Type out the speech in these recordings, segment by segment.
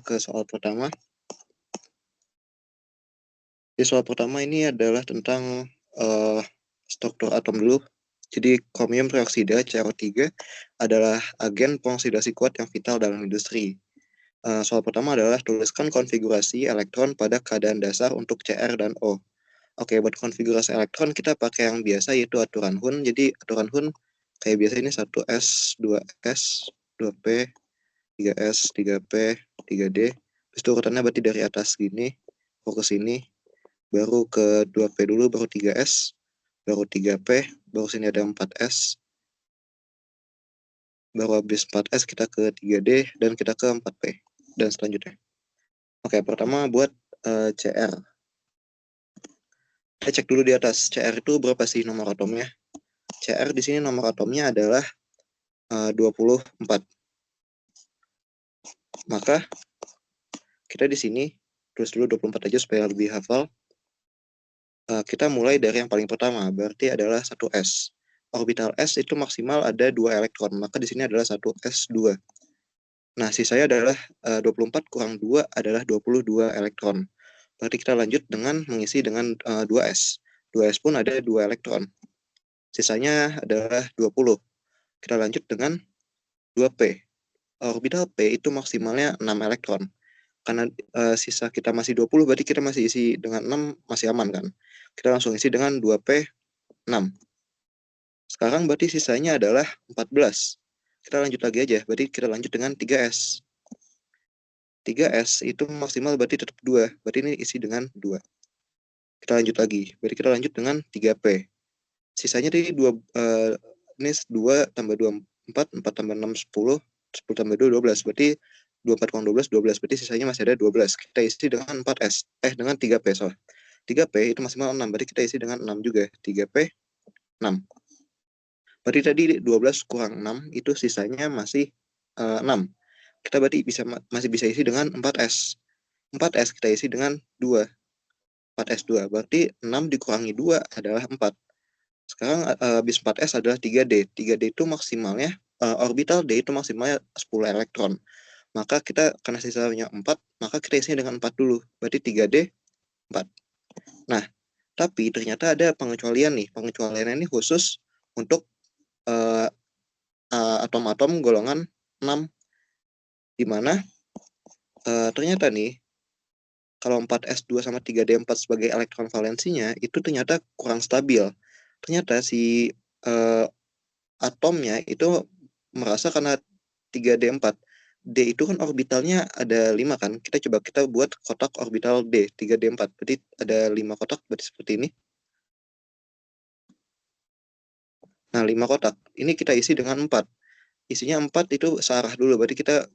ke soal pertama. Di soal pertama ini adalah tentang struktur atom dulu. Jadi kromium peroksida CrO3 adalah agen pengoksidasi kuat yang vital dalam industri. Soal pertama adalah tuliskan konfigurasi elektron pada keadaan dasar untuk Cr dan O. Oke, buat konfigurasi elektron kita pakai yang biasa yaitu aturan Hund. Jadi aturan Hund kayak biasa ini 1s, 2s, 2p, 3s, 3p, 3d. Terus itu urutannya berarti dari atas gini, fokus ini, baru ke 2p dulu, baru 3s, baru 3p, baru sini ada 4s, baru habis 4s kita ke 3d, dan kita ke 4p, dan selanjutnya. Oke, pertama buat CR. Kita cek dulu di atas, CR itu berapa sih nomor atomnya? CR di sini nomor atomnya adalah 24. Maka kita di sini tulis dulu 24 aja supaya lebih hafal. Kita mulai dari yang paling pertama, berarti adalah 1s. Orbital s itu maksimal ada 2 elektron, maka di sini adalah 1s2. Nah, sisanya adalah 24 kurang 2 adalah 22 elektron. Berarti kita lanjut dengan mengisi dengan 2s. 2s pun ada 2 elektron. Sisanya adalah 20. Kita lanjut dengan 2p. Orbital p itu maksimalnya 6 elektron. Karena sisa kita masih 20, berarti kita masih isi dengan 6, masih aman kan. Kita langsung isi dengan 2p, 6. Sekarang berarti sisanya adalah 14. Kita lanjut lagi aja, berarti kita lanjut dengan 3s. 3s itu maksimal berarti tetap 2, berarti ini isi dengan 2. Kita lanjut lagi, berarti kita lanjut dengan 3p. Sisanya tadi 2, ini 2 tambah 2, 4, 4 tambah 6, 10, 10 tambah 2, 12, berarti 24 kurang 12, 12, berarti sisanya masih ada 12. Kita isi dengan 4s, dengan 3p, soal. 3p itu maksimal 6, berarti kita isi dengan 6 juga. 3p, 6. Berarti tadi 12 kurang 6, itu sisanya masih 6. Kita berarti masih bisa isi dengan 4s. 4s kita isi dengan 2. 4s2, berarti 6 dikurangi 2 adalah 4. Sekarang habis 4s adalah 3d. 3d itu maksimalnya, orbital d itu maksimalnya 10 elektron. Maka kita, karena sisanya 4, maka kita isinya dengan 4 dulu. Berarti 3d, 4. Nah, tapi ternyata ada pengecualian nih. Pengecualiannya ini khusus untuk atom-atom golongan 6. Di mana ternyata nih, kalau 4s2 sama 3d4 sebagai elektron valensinya, itu ternyata kurang stabil. Ternyata si atomnya itu merasa karena 3d4. D itu kan orbitalnya ada 5 kan. Kita buat kotak orbital D, 3d4. Berarti ada 5 kotak, berarti seperti ini. Nah, 5 kotak. Ini kita isi dengan 4. Isinya 4 itu searah dulu. Berarti kita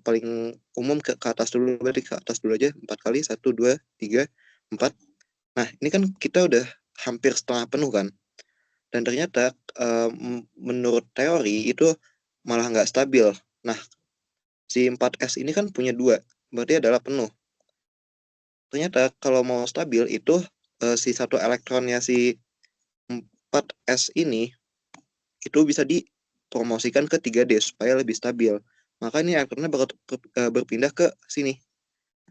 paling umum ke atas dulu. Berarti ke atas dulu aja. 4 kali. 1, 2, 3, 4. Nah, ini kan kita udah hampir setengah penuh kan. Dan ternyata menurut teori itu malah nggak stabil. Nah, si 4S ini kan punya 2. Berarti adalah penuh. Ternyata kalau mau stabil itu si satu elektronnya si 4S ini itu bisa dipromosikan ke 3D supaya lebih stabil. Maka ini elektronnya berpindah ke sini.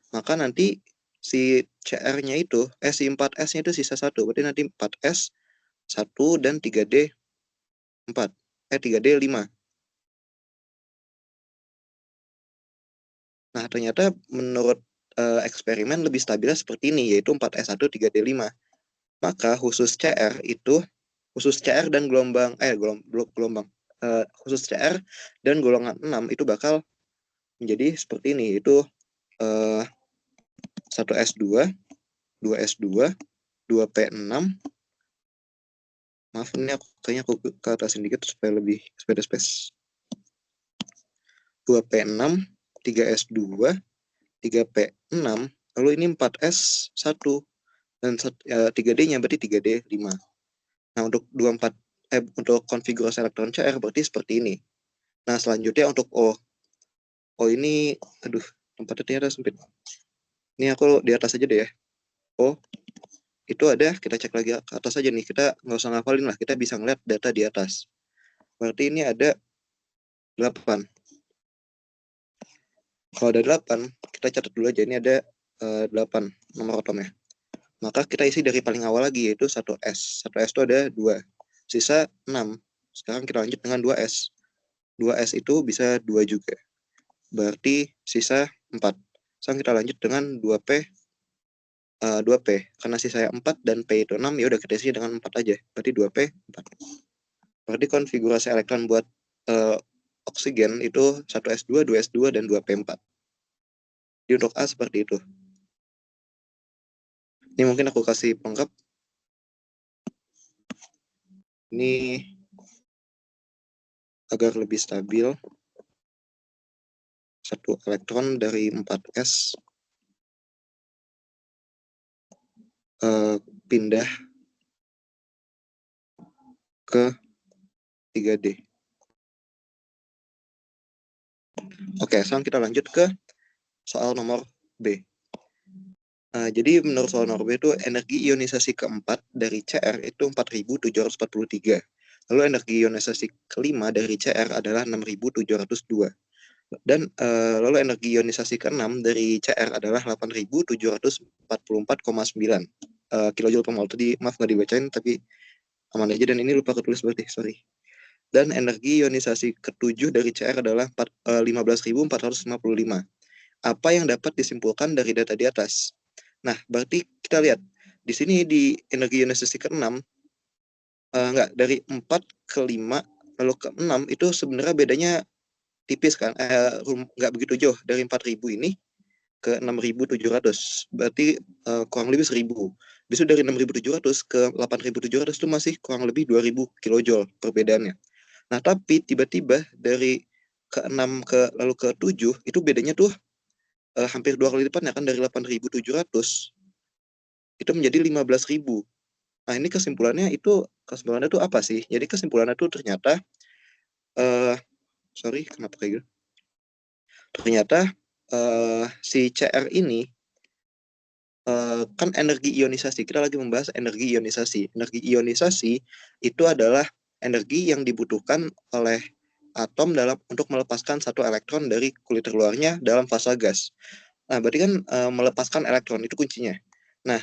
Maka nanti si CR-nya itu, si 4S-nya itu sisa 1. Berarti nanti 4S 1 dan 3D 4. 3D 5. Nah, ternyata menurut eksperimen lebih stabilnya seperti ini, yaitu 4S1 3D5. Maka khusus CR dan gelombang khusus CR dan golongan 6 itu bakal menjadi seperti ini, yaitu 1S2, 2S2, 2P6. Maaf, ini kayaknya aku ke atasin dikit supaya ada space. 2P6, 3S2, 3P6, lalu ini 4S1, dan 3D-nya berarti 3D5. Nah, untuk untuk konfigurasi elektron CR berarti seperti ini. Nah, selanjutnya untuk O. O ini, aduh, tempatnya ternyata sempit. Ini aku di atas aja deh ya. O, itu ada, kita cek lagi ke atas aja nih. Kita nggak usah ngafalin lah, kita bisa ngeliat data di atas. Berarti ini ada 8. Kalau ada 8, kita catat dulu aja, ini ada 8 nomor atomnya. Maka kita isi dari paling awal lagi, yaitu 1S. 1S itu ada 2. Sisa 6. Sekarang kita lanjut dengan 2S. 2S itu bisa 2 juga. Berarti sisa 4. Sekarang kita lanjut dengan 2P. 2P. Karena sisa 4 dan P itu 6, ya udah kita isi dengan 4 aja. Berarti 2P, 4. Berarti konfigurasi elektron buat oksigen itu 1S2, 2S2, dan 2P4. Di untuk A seperti itu. Ini mungkin aku kasih pelengkap. Ini agar lebih stabil. 1 elektron dari 4S pindah ke 3D. Oke, sekarang kita lanjut ke soal nomor B. Jadi menurut soal nomor B itu energi ionisasi keempat dari CR itu 4.743. Lalu energi ionisasi kelima dari CR adalah 6.702. Dan lalu energi ionisasi keenam dari CR adalah 8.744,9 kilojoule per mol. Tadi maaf nggak dibacain, tapi aman aja. Dan ini lupa ketulis berarti, sorry. Dan energi ionisasi ketujuh dari CR adalah 15.455. Apa yang dapat disimpulkan dari data di atas? Nah, berarti kita lihat di sini di energi ionisasi ke-6 dari 4 ke 5 lalu ke 6 itu sebenarnya bedanya tipis kan, nggak begitu jauh dari 4.000 ini ke 6.700, berarti kurang lebih 1.000. Besok dari 6.700 ke 8.700 itu masih kurang lebih 2.000 kilojoule perbedaannya. Nah, tapi tiba-tiba dari ke-6 lalu ke 7 itu bedanya tuh hampir 2 kali lipatnya kan, dari 8.700 itu menjadi 15.000. Nah, ini kesimpulannya itu apa sih? Jadi kesimpulannya tuh ternyata sorry, kenapa kayak gitu? Ternyata si CR ini kan energi ionisasi. Kita lagi membahas energi ionisasi. Energi ionisasi itu adalah energi yang dibutuhkan oleh atom untuk melepaskan satu elektron dari kulit terluarnya dalam fase gas. Nah, berarti kan melepaskan elektron itu kuncinya. Nah,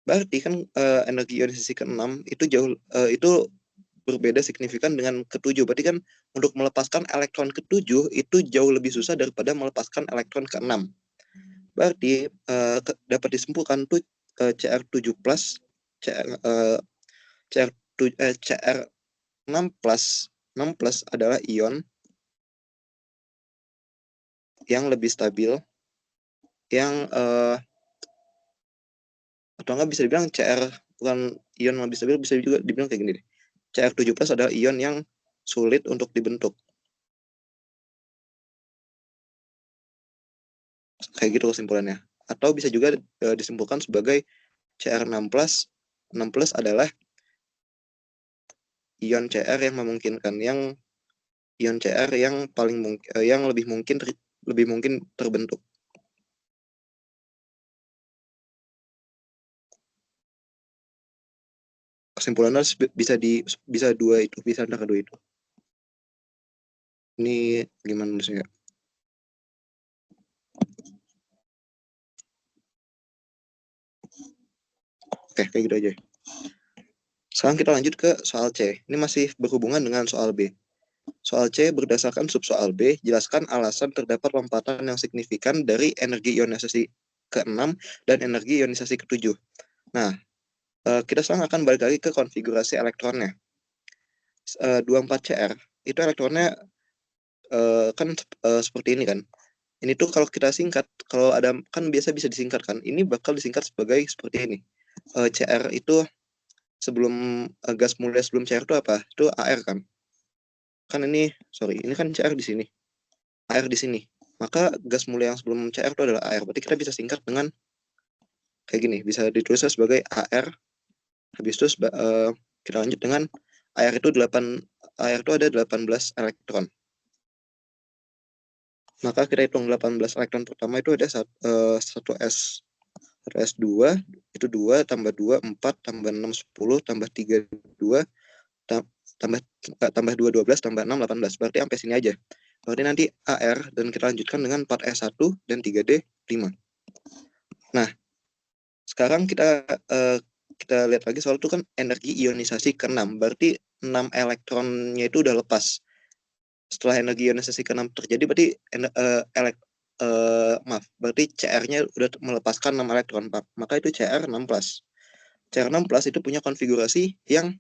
berarti kan energi ionisasi ke-6 itu itu berbeda signifikan dengan ke-7. Berarti kan untuk melepaskan elektron ke-7 itu jauh lebih susah daripada melepaskan elektron ke-6. Berarti dapat disimpulkan tuh CR7 plus CR6 plus adalah ion yang lebih stabil, yang atau nggak bisa dibilang bukan ion lebih stabil, bisa juga dibilang kayak gini deh. CR7 plus adalah ion yang sulit untuk dibentuk. Kayak gitu kesimpulannya. Atau bisa juga disimpulkan sebagai CR6 plus. 6 plus adalah ion CR yang memungkinkan, ion CR yang yang lebih mungkin terbentuk. Kesimpulannya bisa dua itu, bisa antara dua itu. Ini gimana maksudnya? Oke, kayak gitu aja. Sekarang kita lanjut ke soal C. Ini masih berhubungan dengan soal B. Soal C, berdasarkan subsoal B, jelaskan alasan terdapat lompatan yang signifikan dari energi ionisasi ke-6 dan energi ionisasi ke-7. Nah, kita sekarang akan balik lagi ke konfigurasi elektronnya. 24Cr itu elektronnya kan seperti ini kan. Ini tuh kalau kita singkat, kalau ada kan biasa bisa disingkat kan. Ini bakal disingkat sebagai seperti ini. Cr itu sebelum gas mulia sebelum Cr itu apa? Itu AR kan. Kan ini kan Cr di sini. AR di sini. Maka gas mulia yang sebelum Cr itu adalah AR. Berarti kita bisa singkat dengan kayak gini. Bisa ditulisnya sebagai AR. Habis itu kita lanjut dengan AR itu ada 18 elektron. Maka kita hitung 18 elektron pertama itu ada 1S. 1S2 itu 2 tambah 2 4 tambah 6 10 tambah 3 2 tambah 2 12 tambah 6 18. Berarti sampai sini aja. Berarti nanti AR dan kita lanjutkan dengan 4S1 dan 3D 5. Nah, sekarang kita lihat lagi soal itu kan energi ionisasi ke-6. Berarti 6 elektronnya itu udah lepas. Setelah energi ionisasi ke-6 terjadi, berarti berarti CR-nya udah melepaskan 6 elektron, Pak. Maka itu CR6+. CR6+ itu punya konfigurasi yang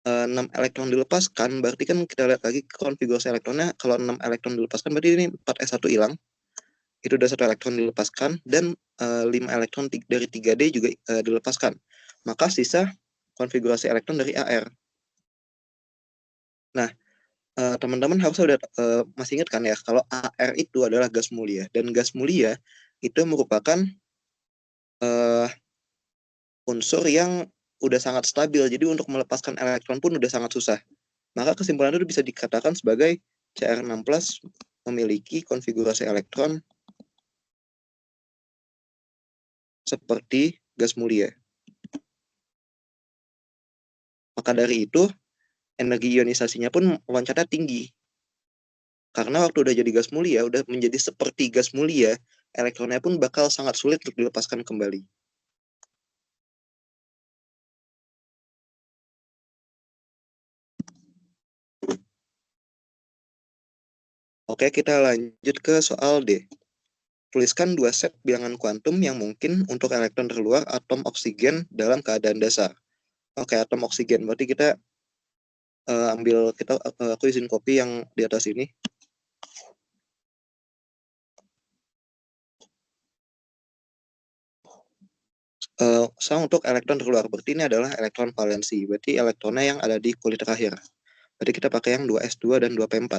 6 elektron dilepaskan, berarti kan kita lihat lagi konfigurasi elektronnya, kalau 6 elektron dilepaskan, berarti ini 4S1 hilang, itu udah 1 elektron dilepaskan, dan 5 elektron dari 3D juga dilepaskan. Maka sisa konfigurasi elektron dari AR. Nah, teman-teman harusnya udah masih ingat kan ya, kalau AR itu adalah gas mulia, dan gas mulia itu merupakan unsur yang udah sangat stabil, jadi untuk melepaskan elektron pun udah sangat susah. Maka kesimpulan itu bisa dikatakan sebagai CR6+ memiliki konfigurasi elektron seperti gas mulia. Maka dari itu, energi ionisasinya pun loncatnya tinggi. Karena waktu udah jadi gas mulia, udah menjadi seperti gas mulia, elektronnya pun bakal sangat sulit untuk dilepaskan kembali. Oke, kita lanjut ke soal D. Tuliskan 2 set bilangan kuantum yang mungkin untuk elektron terluar atom oksigen dalam keadaan dasar. Oke, atom oksigen. Berarti kita aku izin copy yang di atas ini. Sama untuk elektron terluar. Berarti ini adalah elektron valensi. Berarti elektronnya yang ada di kulit terakhir. Berarti kita pakai yang 2s2 dan 2p4.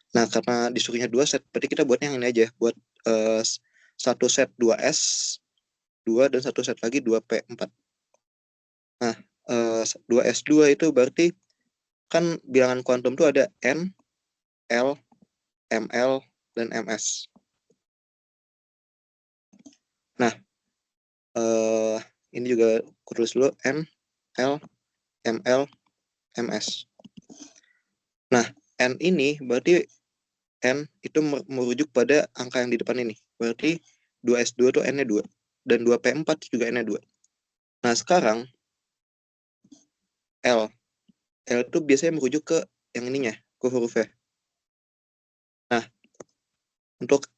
Nah, karena disuruhnya 2 set, berarti kita buatnya yang ini aja. Buat satu set 2s, 2 dan satu set lagi 2p4. Nah, 2s2 itu berarti kan bilangan kuantum itu ada n, l, ml, dan ms. Nah, ini juga aku tulis dulu n, l, ml, ms. Nah, n ini berarti n itu merujuk pada angka yang di depan ini. Berarti 2s2 itu n-nya 2. Dan 2p4 juga n-nya 2. Nah, sekarang l. L itu biasanya merujuk ke yang ininya, ke hurufnya. Nah, untuk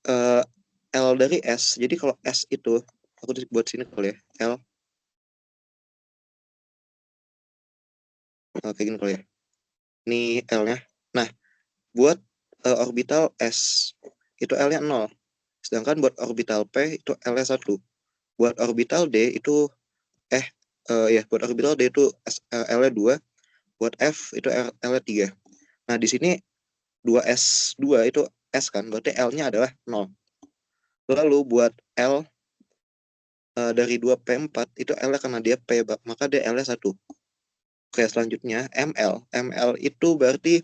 L dari S, jadi kalau S itu, aku buat sini kali ya, L. Kayak gini kali ya. Ini L-nya. Nah, buat orbital S, itu L-nya 0. Sedangkan buat orbital P, itu L-nya 1. Buat orbital D, itu, buat orbital D itu L-nya 2. Buat F, itu L-nya 3. Nah, di sini 2S2 itu S kan, berarti L-nya adalah 0. Lalu buat L dari 2p4 itu L karena dia P, maka dia L-nya 1. Oke, selanjutnya ML. ML itu berarti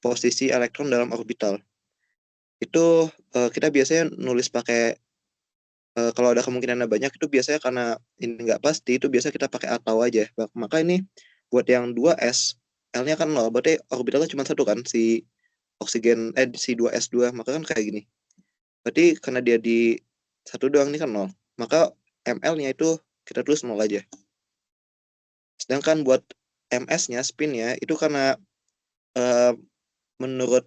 posisi elektron dalam orbital. Itu kita biasanya nulis pakai kalau ada kemungkinan banyak itu biasanya karena ini nggak pasti, itu biasa kita pakai atau aja. Maka ini buat yang 2S, L-nya kan 0, berarti orbitalnya cuma 1 kan, si oksigen, si 2S2, maka kan kayak gini. Berarti karena dia di 1 doang, ini kan 0. Maka ML-nya itu kita tulis 0 aja. Sedangkan buat MS-nya, spin-nya, itu karena menurut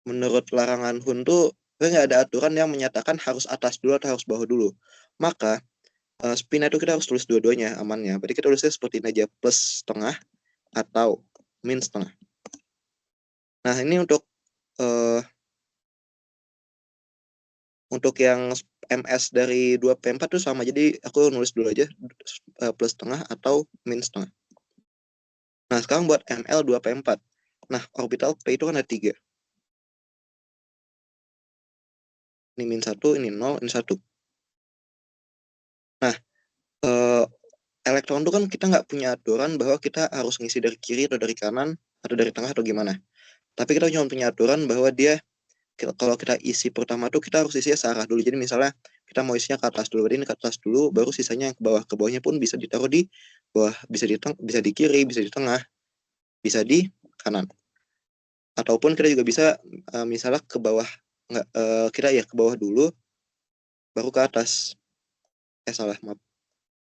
menurut larangan Hun tuh nggak ada aturan yang menyatakan harus atas dulu atau harus bawah dulu. Maka spin itu kita harus tulis dua-duanya amannya. Berarti kita tulisnya seperti ini aja, plus setengah atau min setengah. Nah, ini untuk yang MS dari 2p4 itu sama. Jadi aku nulis dulu aja plus setengah atau min setengah. Nah, sekarang buat ML 2p4. Nah, orbital P itu kan ada 3. Ini min 1, ini 0, ini 1. Nah, elektron itu kan kita nggak punya aturan bahwa kita harus ngisi dari kiri atau dari kanan atau dari tengah atau gimana. Tapi kita cuma punya aturan bahwa dia kalau kita isi pertama tuh kita harus isinya searah dulu. Jadi misalnya kita mau isinya ke atas dulu, berarti ini ke atas dulu, baru sisanya yang ke bawah. Ke bawahnya pun bisa ditaruh di bawah, bisa di kiri, bisa di tengah, bisa di kanan. Ataupun kita juga bisa misalnya ke bawah, nggak, kita ya ke bawah dulu, baru ke atas. Salah, maaf.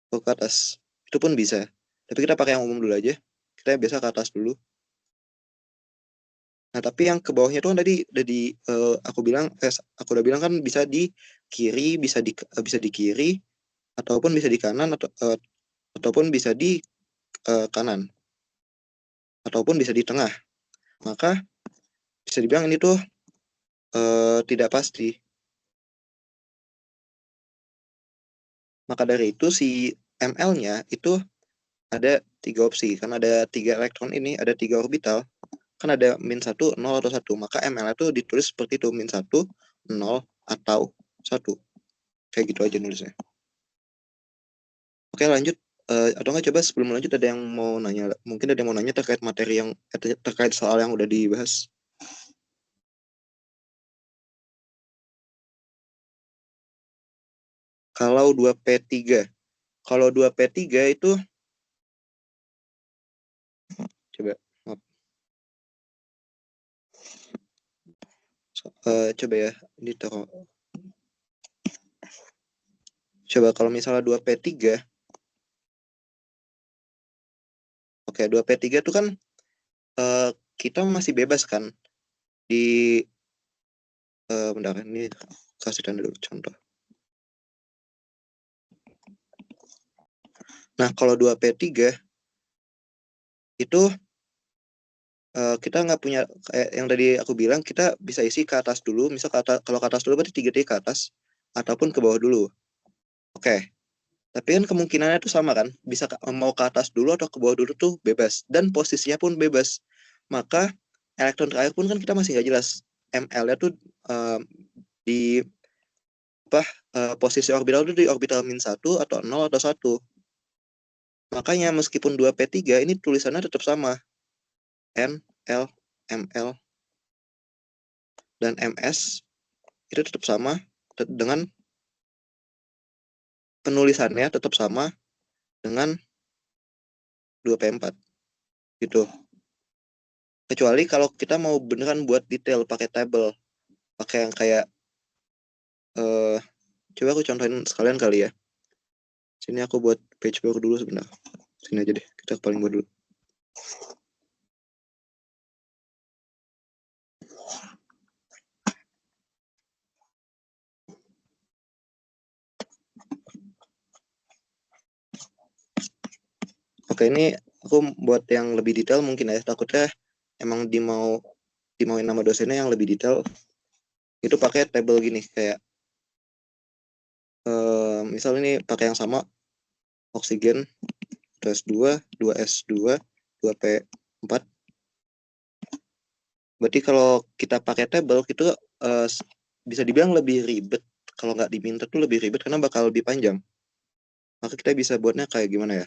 Baru ke atas. Itu pun bisa. Tapi kita pakai yang umum dulu aja. Kita biasa ke atas dulu. Nah, tapi yang ke bawahnya itu kan tadi udah aku udah bilang kan bisa di kiri, bisa di kiri, ataupun bisa di kanan, ataupun bisa di kanan, ataupun bisa di tengah. Maka bisa dibilang ini tuh tidak pasti. Maka dari itu si ML-nya itu ada 3 opsi. Karena ada 3 elektron ini, ada 3 orbital. Kan ada -1, 0, atau 1. Maka ML itu ditulis seperti itu, -1, 0, atau 1. Kayak gitu aja nulisnya. Oke, lanjut. Atau nggak, coba sebelum lanjut ada yang mau nanya, mungkin ada yang mau nanya terkait materi yang terkait soal yang udah dibahas. Kalau 2P3 itu coba coba ya, ini taruh. Coba kalau misalnya 2P3, oke, 2P3 itu kan kita masih bebas kan di bentar, ini kasihkan dulu contoh. Nah, kalau 2P3 itu kita nggak punya, kayak yang tadi aku bilang, kita bisa isi ke atas dulu. Misal kalau ke atas dulu berarti 3D ke atas, ataupun ke bawah dulu. Oke, tapi kan kemungkinannya itu sama kan, bisa mau ke atas dulu atau ke bawah dulu tuh bebas, dan posisinya pun bebas. Maka elektron terakhir pun kan kita masih nggak jelas ML-nya tuh di posisi orbital itu di orbital -1 atau 0 atau 1. Makanya meskipun 2P3 ini tulisannya tetap sama, N, L, ML, dan MS itu tetap sama dengan penulisannya tetap sama dengan 2P4 gitu. Kecuali kalau kita mau beneran buat detail pakai table, pakai yang kayak coba aku contohin sekalian kali ya. Sini aku buat page baru dulu sebentar. Sini aja deh, kita paling buat dulu. Oke, ini aku buat yang lebih detail mungkin ya. Takutnya emang dimauin nama dosennya yang lebih detail. Itu pakai table gini, kayak misal ini pakai yang sama, oksigen 2S2, 2S2, 2P4. Berarti kalau kita pakai table itu bisa dibilang lebih ribet. Kalau nggak diminta tuh lebih ribet karena bakal lebih panjang. Maka kita bisa buatnya kayak gimana ya?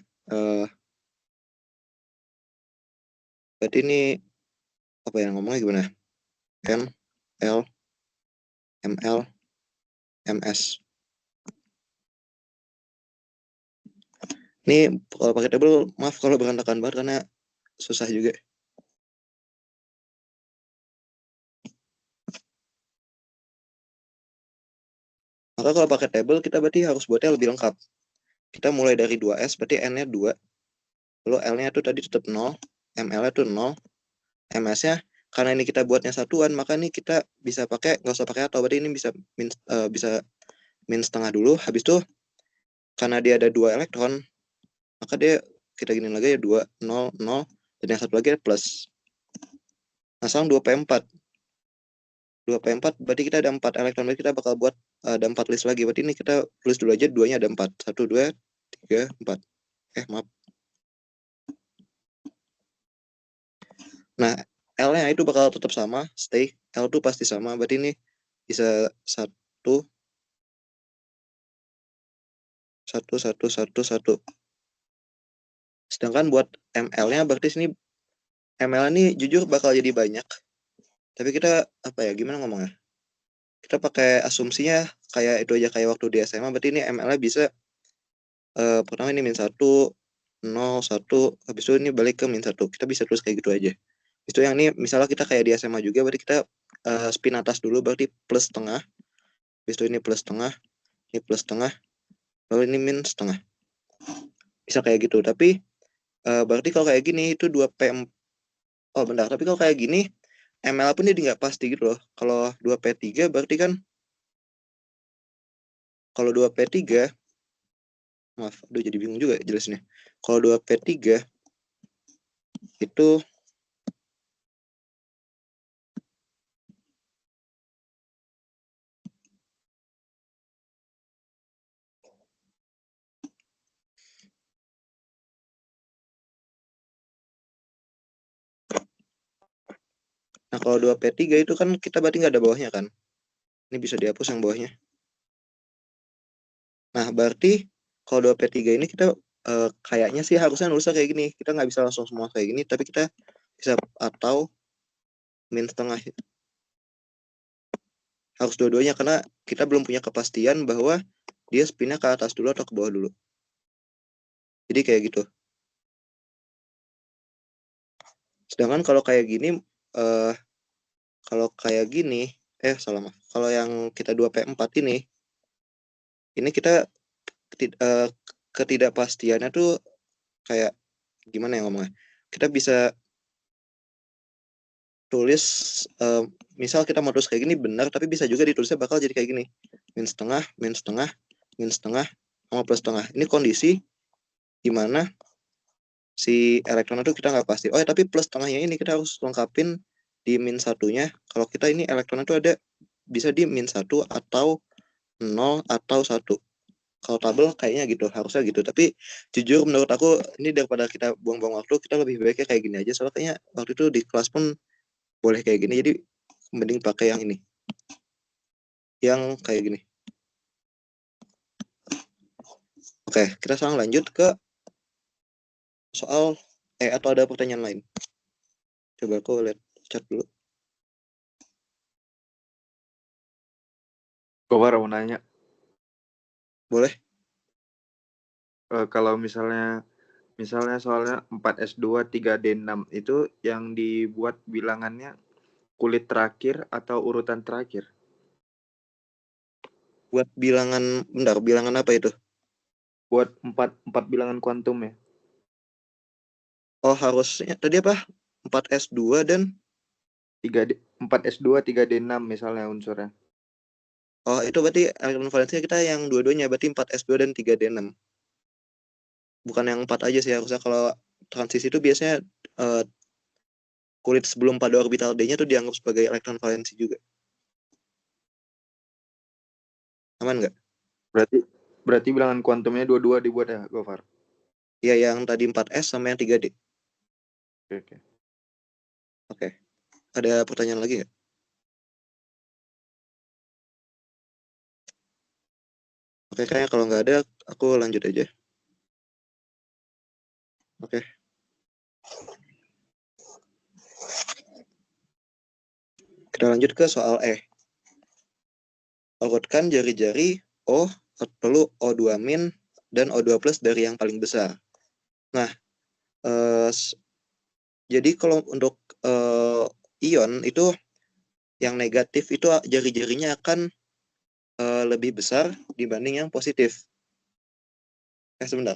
Berarti ini apa yang ngomongnya gimana? M, L, ML, MS. Ini kalau pakai table, maaf kalau berantakan banget karena susah juga. Maka kalau pakai table, kita berarti harus buatnya lebih lengkap. Kita mulai dari 2S, berarti N-nya 2. Lalu L-nya itu tadi tetap 0, ML-nya itu 0, MS-nya karena ini kita buatnya satuan, maka ini kita bisa pakai, nggak usah pakai atau, berarti ini bisa min setengah dulu. Habis itu karena dia ada 2 elektron, maka dia kita gini lagi ya, 2, 0, 0, dan yang satu lagi plus. Nah, sekarang 2P4. 2P4 berarti kita ada 4 elektron, berarti kita bakal buat ada 4 list lagi. Berarti ini kita tulis dulu aja, 2-nya ada 4. 1, 2, 3, 4. Maaf. Nah, L-nya itu bakal tetap sama, stay. L itu pasti sama, berarti ini bisa 1, 1, 1, 1, 1. Sedangkan buat ML-nya berarti sini, ML ini jujur bakal jadi banyak. Tapi kita, apa ya, gimana ngomongnya? Kita pakai asumsinya kayak itu aja, kayak waktu di SMA, berarti ini ML-nya bisa, pertama ini -1, 0, 1, habis itu ini balik ke -1. Kita bisa terus kayak gitu aja. Itu yang ini misalnya kita kayak di SMA juga, berarti kita spin atas dulu, berarti plus setengah. Habis itu ini plus setengah, ini plus setengah, lalu ini min setengah. Bisa kayak gitu. Tapi berarti kalau kayak gini itu 2P. Oh bentar, tapi kalau kayak gini ML pun jadi nggak pasti gitu loh. Kalau 2P3 berarti kan, kalau 2P3, maaf, aduh jadi bingung juga jelasnya. Kalau 2P3 itu, nah kalau 2P3 itu kan kita berarti nggak ada bawahnya kan. Ini bisa dihapus yang bawahnya. Nah berarti kalau 2P3 ini kita kayaknya sih harusnya nulisnya kayak gini. Kita nggak bisa langsung semua kayak gini, tapi kita bisa atau min setengah. Harus dua-duanya karena kita belum punya kepastian bahwa dia spinnya ke atas dulu atau ke bawah dulu. Jadi kayak gitu. Sedangkan kalau kayak gini, eh, kalau kayak gini, salah maaf. Kalau yang kita 2P4 ini kita ketidakpastiannya tuh kayak gimana ya ngomongnya? Kita bisa tulis, misal kita mau tulis kayak gini benar, tapi bisa juga ditulisnya bakal jadi kayak gini. Min setengah, min setengah, min setengah, sama plus setengah. Ini kondisi di mana si elektron itu kita nggak pasti. Oh ya, tapi plus setengahnya ini kita harus lengkapin di min satunya. Kalau kita ini elektron itu ada bisa di min satu atau 0 atau 1. Kalau tabel kayaknya gitu, harusnya gitu. Tapi jujur menurut aku ini daripada kita buang-buang waktu, kita lebih baiknya kayak gini aja. Soalnya kayaknya waktu itu di kelas pun boleh kayak gini. Jadi mending pakai yang ini. Yang kayak gini. Oke, kita sekarang lanjut ke soal atau ada pertanyaan lain. Coba aku lihat chat dulu. Gofar mau nanya. Boleh? Kalau misalnya soalnya 4S2 3D6 itu yang dibuat bilangannya kulit terakhir atau urutan terakhir? Buat bilangan, bentar, bilangan apa itu? Buat 4 bilangan kuantum ya. Oh, harusnya tadi apa? 4S2 dan 4S2 3D6 misalnya unsurnya. oh, itu berarti elektron valensinya kita yang dua-duanya, berarti 4S2 dan 3D6. Bukan yang 4 aja sih harusnya. Kalau transisi itu biasanya kulit sebelum pada orbital D-nya tuh dianggap sebagai elektron valensi juga. Aman nggak? Berarti bilangan kuantumnya dua-dua dibuat ya, Gofar? Ya, yang tadi 4S sama yang 3D. Oke. Oke. Ada pertanyaan lagi nggak? Oke, kayaknya kalau nggak ada, aku lanjut aja. Oke. Kita lanjut ke soal E. Urutkan jari-jari O perlu O2 min dan O2 plus dari yang paling besar. Nah, jadi kalau untuk ion itu yang negatif itu jari-jarinya akan lebih besar dibanding yang positif. Sebentar.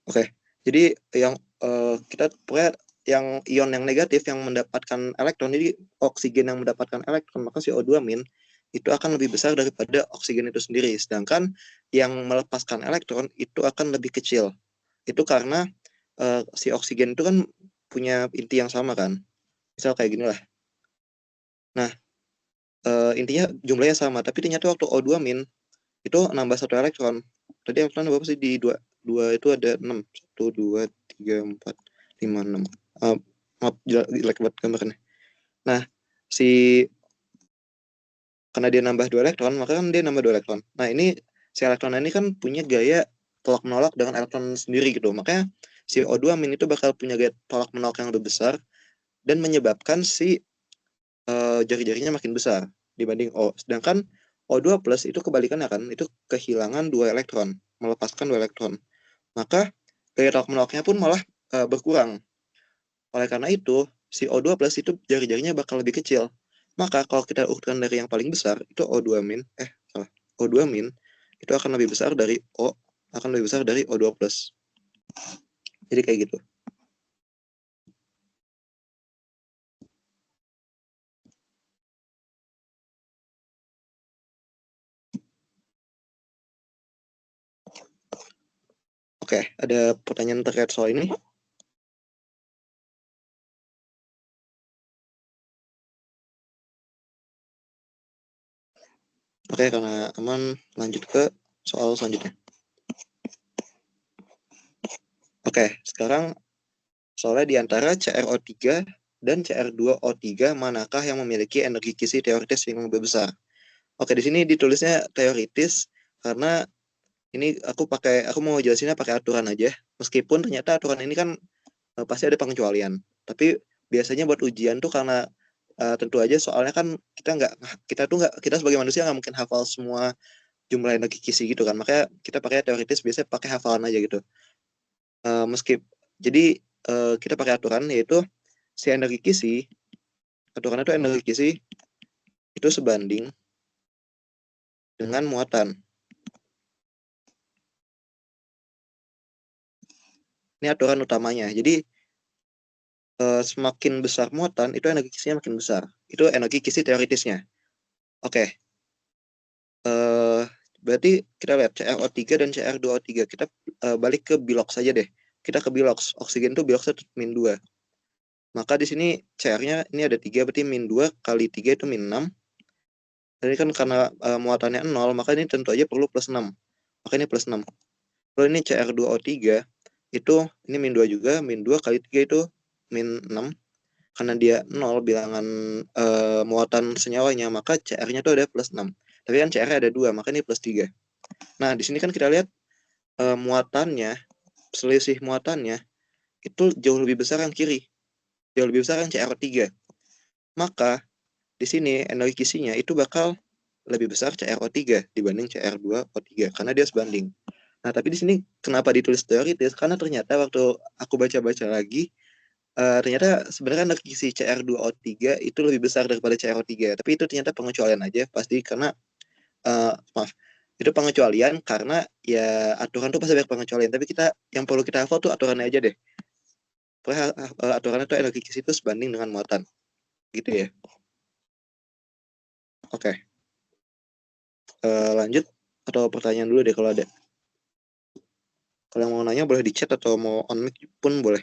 Oke. Jadi yang kita pokoknya yang ion yang negatif yang mendapatkan elektron, jadi oksigen yang mendapatkan elektron, maka si O2 min itu akan lebih besar daripada oksigen itu sendiri. Sedangkan yang melepaskan elektron itu akan lebih kecil. Itu karena si oksigen itu kan punya inti yang sama kan. Misal kayak gini lah. Nah, intinya jumlahnya sama, tapi ternyata waktu O2 min itu nambah satu elektron. Tadi elektron berapa sih di 2 itu ada 6. 1, 2, 3, 4, 5, 6. Maaf, jelek banget gambarnya. Nah, karena dia nambah 2 elektron, maka kan dia nambah 2 elektron. Nah, ini si elektron ini kan punya gaya tolak menolak dengan elektron sendiri gitu. Makanya si O2 min itu bakal punya gaya tolak menolak yang lebih besar dan menyebabkan si jari-jarinya makin besar dibanding O. Sedangkan O2 plus itu kebalikannya kan, itu kehilangan 2 elektron, melepaskan 2 elektron. Maka gaya tolak menolaknya pun malah berkurang. Oleh karena itu, si O2 plus itu jari-jarinya bakal lebih kecil. Maka kalau kita urutkan dari yang paling besar, itu O2 min, O2 min, itu akan lebih besar dari O2 plus. Jadi kayak gitu. Oke, ada pertanyaan terkait soal ini? Oke, karena aman, lanjut ke soal selanjutnya. Oke, sekarang soalnya di antara CrO3 dan Cr2O3, manakah yang memiliki energi kisi teoritis yang lebih besar? Oke, di sini ditulisnya teoritis karena ini aku mau jelasinnya pakai aturan aja. Meskipun ternyata aturan ini kan pasti ada pengecualian. Tapi biasanya buat ujian tuh karena tentu aja soalnya kan kita sebagai manusia nggak mungkin hafal semua jumlah energi kisi gitu kan. Makanya kita pakai teoritis, biasanya pakai hafalan aja gitu. Jadi kita pakai aturan, yaitu si energi kisi, aturannya itu energi kisi itu sebanding dengan muatan. Ini aturan utamanya. Jadi semakin besar muatan, itu energi kisinya makin besar. Itu energi kisi teoritisnya. Oke. Berarti kita lihat CrO3 dan Cr2O3. Kita balik ke bilox saja deh. Kita ke bilox. Oksigen itu biloxnya min 2. Maka di sini Cr-nya ini ada 3, berarti min 2 kali 3 itu min 6. Jadi kan karena muatannya 0, maka ini tentu aja perlu plus 6. Maka ini plus 6. Lalu ini Cr2O3, itu ini min 2 juga. Min 2 kali 3 itu min 6. Karena dia 0 bilangan muatan senyawanya, maka Cr-nya itu ada plus 6. Tapi kan Cr-nya ada 2, maka ini plus 3. Nah, di sini kan kita lihat muatannya, selisih muatannya, itu jauh lebih besar yang kiri. Jauh lebih besar yang CrO3. Maka, di sini energi kisinya itu bakal lebih besar CrO3 dibanding Cr2O3, karena dia sebanding. Nah, tapi di sini kenapa ditulis teoritis? Karena ternyata waktu aku baca-baca lagi, ternyata sebenarnya energi kisi Cr2O3 itu lebih besar daripada CrO3. Tapi itu ternyata pengecualian aja, pasti karena itu pengecualian karena ya aturan tuh pasti banyak pengecualian. Tapi yang perlu kita hafal tuh aturannya aja deh. Pokoknya aturannya tuh energi kisi itu sebanding dengan muatan. Gitu ya. Oke. Lanjut atau pertanyaan dulu deh kalau ada. Kalau yang mau nanya boleh di chat atau mau on mic pun boleh.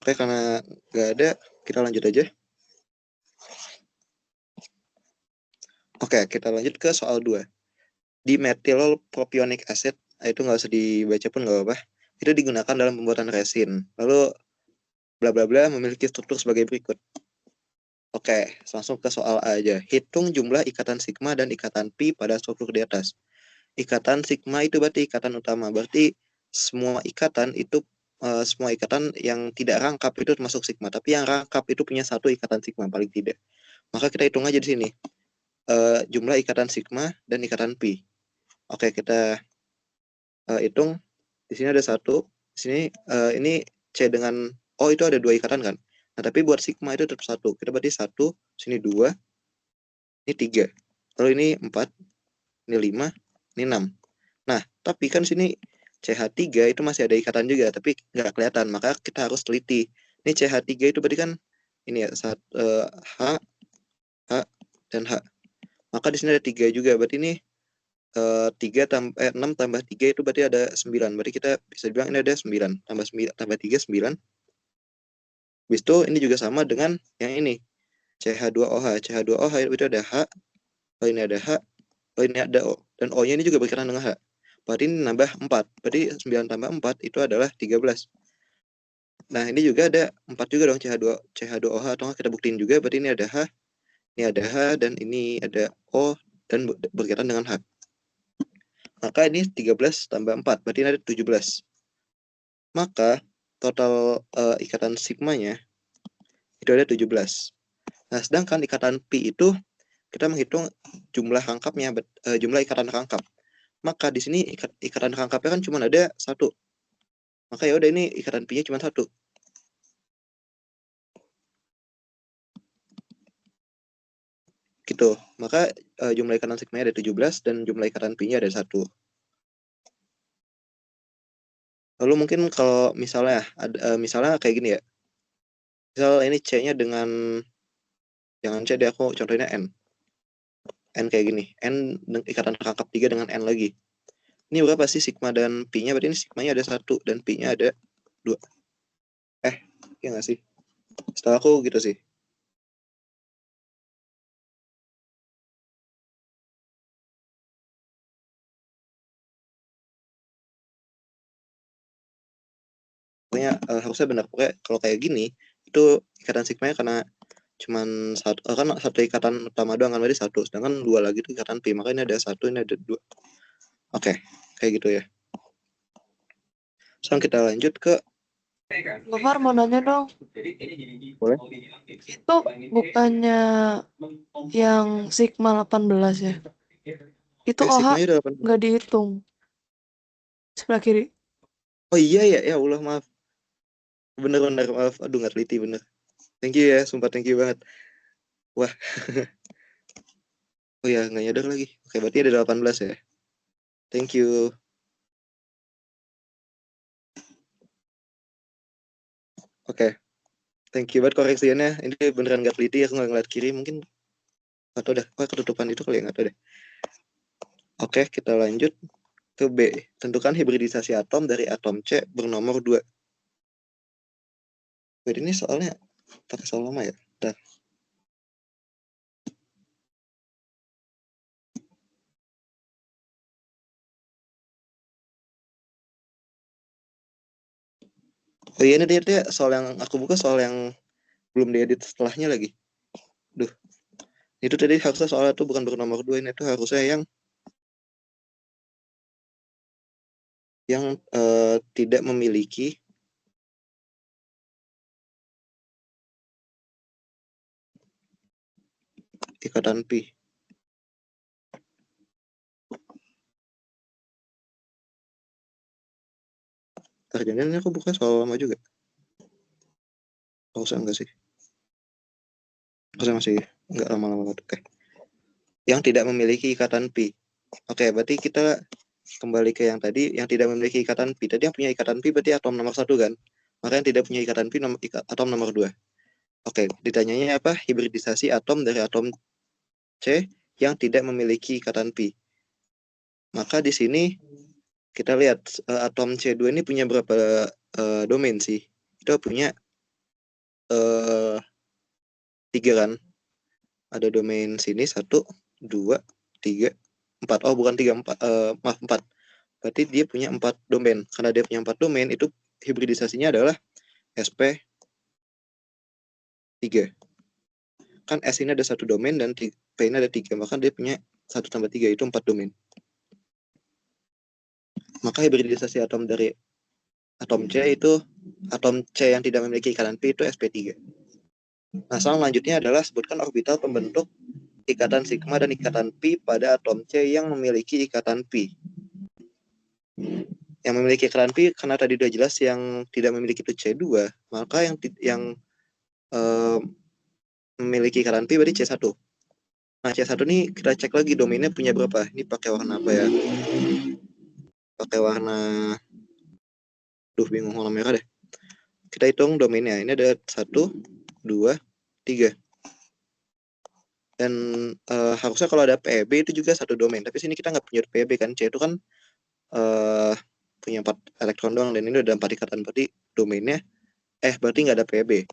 Oke, karena nggak ada, kita lanjut aja. Oke, kita lanjut ke soal 2. Di methyl propionic acid, itu nggak usah dibaca pun nggak apa-apa. Itu digunakan dalam pembuatan resin. Lalu bla bla bla memiliki struktur sebagai berikut. Oke, langsung ke soal A aja. Hitung jumlah ikatan sigma dan ikatan pi pada struktur di atas. Ikatan sigma itu berarti ikatan utama. Berarti semua ikatan yang tidak rangkap itu termasuk sigma. Tapi yang rangkap itu punya satu ikatan sigma paling tidak. Maka kita hitung aja di sini. Jumlah ikatan sigma dan ikatan pi. Oke, kita hitung. Di sini ada 1. Di sini ini C dengan O itu ada 2 ikatan kan. Nah, tapi buat sigma itu tetap 1. Kita berarti 1, sini 2, ini 3. Lalu ini 4, ini 5, ini 6. Nah, tapi kan sini CH3 itu masih ada ikatan juga, tapi nggak kelihatan. Maka kita harus teliti. Ini CH3 itu berarti kan ini ya, H, H, dan H. Maka di sini ada 3 juga. Berarti ini 6 tambah 3 itu berarti ada 9. Berarti kita bisa bilang ini ada 9. Tambah 3, 9. Habis itu ini juga sama dengan yang ini. CH2OH. CH2OH itu ada H. Lalu ini ada H. Lalu ini ada O. Dan O-nya ini juga berkaitan dengan H. Berarti ini nambah 4. Berarti 9 tambah 4 itu adalah 13. Nah, ini juga ada 4 juga dong, CH2OH, atau nggak kita buktiin juga, berarti ini ada H, ini ada H, dan ini ada O, dan berkaitan dengan H. Maka ini 13 tambah 4, berarti ini ada 17. Maka total ikatan sigmanya itu ada 17. Nah, sedangkan ikatan pi itu kita menghitung jumlah rangkapnya, jumlah ikatan rangkap. Maka di sini ikatan rangkapnya kan cuma ada 1. Maka ya udah, ini ikatan pi-nya cuma 1. Gitu. Maka jumlah ikatan sigmanya ada 17 dan jumlah ikatan pi-nya ada 1. Lalu mungkin kalau misalnya misalnya kayak gini ya. Misal ini C-nya dengan, jangan C deh, aku contohnya N. N kayak gini. N ikatan rangkap 3 dengan N lagi. Ini berapa sih sigma dan pi-nya? Berarti ini sigmanya ada 1 dan pi-nya ada 2. Ya nggak sih? Setelah aku gitu sih. Pokoknya harusnya benar. Pokoknya kalau kayak gini, itu ikatan sigmanya karena cuman satu ikatan utama doang kan, berarti 1. Sedangkan 2 lagi itu ikatan pi. Maka ini ada 1, ini ada 2. Oke, kayak gitu ya. Sekarang kita lanjut ke Gofar mau nanya dong, boleh. itu bukannya yang sigma 18 ya? Itu OH Sigmanya udah 8. nggak dihitung sebelah kiri. Oh iya ya, ya Allah, maaf. Bener-bener maaf. Aduh, nggak teliti bener. Thank you ya, sumpah thank you banget. Wah. Oh ya, nggak nyadar lagi. Oke, berarti ada 18 ya. Thank you. Oke. Thank you banget koreksiannya. Ini beneran nggak teliti, aku nggak ngeliat kiri. Mungkin atau udah, ketutupan itu kali ya, nggak tahu deh. Oke, kita lanjut ke B. Tentukan hibridisasi atom dari atom C bernomor 2. Jadi ini soalnya pakai soal lama ya. Bentar. Oh iya, ini dia soal yang aku buka, soal yang belum diedit setelahnya lagi. Duh. Itu tadi harusnya soalnya tuh bukan bernomor 2, ini tuh harusnya yang tidak memiliki ikatan pi. Terjadinya aku buka soal lama juga. Harusnya enggak sih. Harusnya masih enggak lama-lama banget. Oke. Yang tidak memiliki ikatan pi. Oke, berarti kita kembali ke yang tadi, yang tidak memiliki ikatan pi. Tadi yang punya ikatan pi berarti atom nomor 1 kan? Maka yang tidak punya ikatan pi atom nomor 2. Oke, ditanyanya apa? Hibridisasi atom dari atom C yang tidak memiliki ikatan pi. Maka di sini kita lihat atom C2 ini punya berapa domain sih? Itu punya 3 kan? Ada domain sini 1, 2, 3, 4. Oh, bukan 3, 4. Maaf, 4. Berarti dia punya 4 domain. Karena dia punya 4 domain, itu hibridisasinya adalah SP3. Kan S ini ada 1 domain dan P ini ada 3. Maka dia punya 1 tambah 3 itu 4 domain. Maka hibridisasi atom dari atom C itu, atom C yang tidak memiliki ikatan pi itu sp3. Nah, soal selanjutnya adalah sebutkan orbital pembentuk ikatan sigma dan ikatan pi pada atom C yang memiliki ikatan pi. Yang memiliki ikatan pi, karena tadi udah jelas yang tidak memiliki itu C2, maka yang memiliki ikatan pi berarti C1. Nah, C1 ini kita cek lagi domainnya punya berapa. Ini pakai warna apa ya? Pakai warna, bingung, warna merah deh. Kita hitung domainnya. Ini ada 1, 2, 3. Dan harusnya kalau ada PEB itu juga 1 domain. Tapi sini kita nggak punya PEB kan. C itu kan punya 4 elektron doang. Dan ini udah 4 ikatan. Berarti domainnya, berarti nggak ada PEB.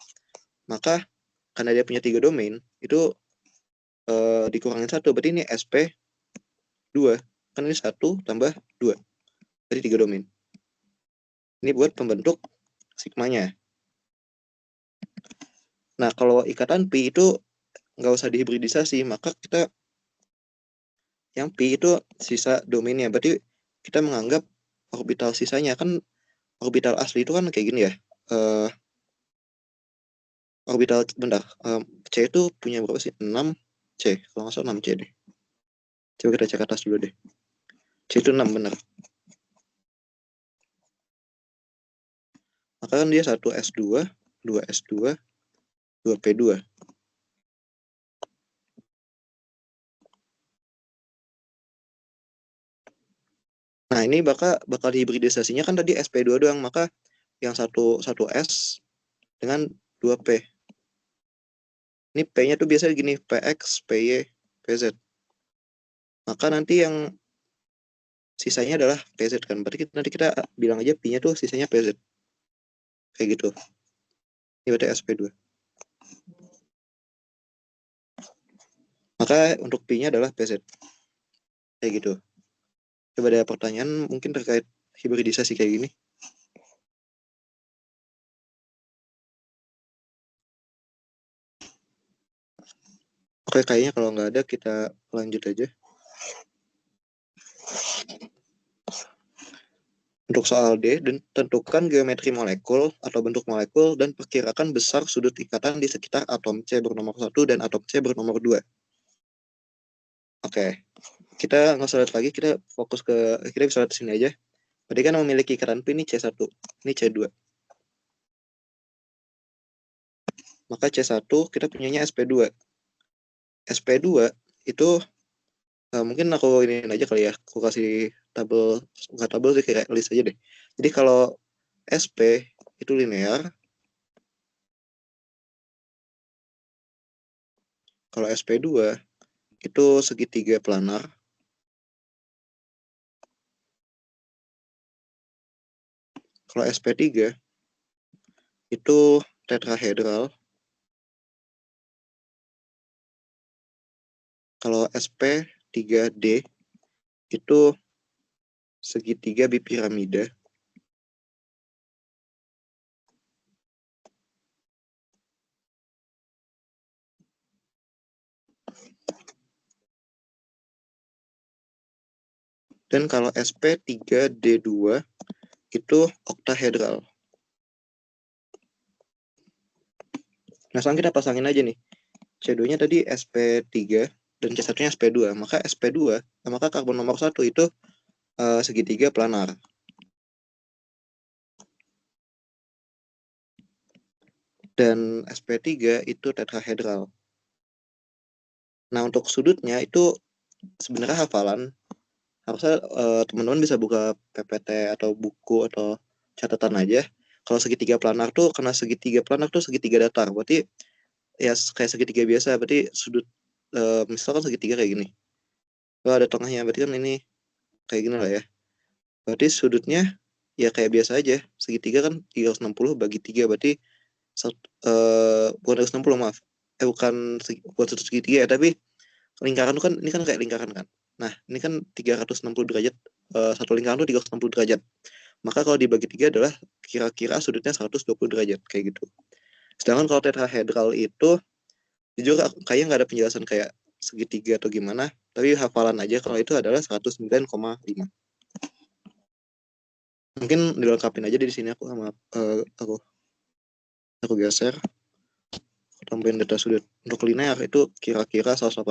Maka karena dia punya 3 domain, itu dikurangin 1. Berarti ini SP2. Kan ini 1 tambah 2. Berarti 3 domain. Ini buat pembentuk sigmanya. Nah, kalau ikatan pi itu nggak usah dihibridisasi, maka kita yang pi itu sisa domainnya. Berarti kita menganggap orbital sisanya kan orbital asli itu kan kayak gini ya. Orbital bentar. C itu punya berapa sih? 6 C. Kalau nggak salah 6 C deh. Coba kita cek atas dulu deh. C itu 6 benar. Maka kan dia 1 S2, 2 S2, 2 P2. Nah, ini bakal hibridisasinya kan tadi SP2 doang, maka yang satu S dengan 2P. Ini P-nya tuh biasanya gini, PX, PY, PZ. Maka nanti yang sisanya adalah PZ kan. Berarti nanti kita bilang aja P-nya tuh sisanya PZ. Kayak gitu. Ini berarti SP2. Maka untuk P-nya adalah PZ. Kayak gitu. Coba ada pertanyaan mungkin terkait hibridisasi kayak gini. Oke, kayaknya kalau nggak ada kita lanjut aja. Untuk soal D, tentukan geometri molekul atau bentuk molekul dan perkirakan besar sudut ikatan di sekitar atom C bernomor 1 dan atom C bernomor 2. Oke, kita nggak usah lihat lagi, kita fokus kita bisa lihat sini aja. Berarti kan memiliki ikatan P ini C1, ini C2. Maka C1 kita punyanya SP2. SP2 itu mungkin aku ini aja kali ya, aku kasih tabel, nggak tabel sih, kayak list aja deh. Jadi kalau SP itu linear, kalau SP2 itu segitiga planar, kalau SP3 itu tetrahedral, kalau SP3D itu segitiga bipiramida, dan kalau SP3D2 itu oktahedral. Nah, sekarang kita pasangin aja nih. C2-nya tadi SP3 dan C1-nya SP2. Maka karbon nomor 1 itu segitiga planar. Dan SP3 itu tetrahedral. Nah, untuk sudutnya itu sebenarnya hafalan. Harusnya teman-teman bisa buka PPT atau buku atau catatan aja. Kalau segitiga planar tuh, karena segitiga planar tuh segitiga datar. Berarti ya kayak segitiga biasa. Berarti sudut, misalkan segitiga kayak gini. Kalau ada tengahnya, berarti kan ini kayak gini lah ya. Berarti sudutnya ya kayak biasa aja. Segitiga kan 360 bagi 3. Berarti bukan 360, maaf. Bukan sudut segitiga ya, tapi lingkaran itu kan, ini kan kayak lingkaran kan. Nah, ini kan 360 derajat. Satu lingkaran itu 360 derajat. Maka kalau dibagi 3 adalah kira-kira sudutnya 120 derajat. Kayak gitu. Sedangkan kalau tetrahedral itu, jujur kayaknya nggak ada penjelasan kayak segitiga atau gimana. Tapi hafalan aja kalau itu adalah 109,5. Mungkin dilengkapin aja di sini aku sama aku geser. Tambahin data sudut. Untuk linear itu kira-kira 180.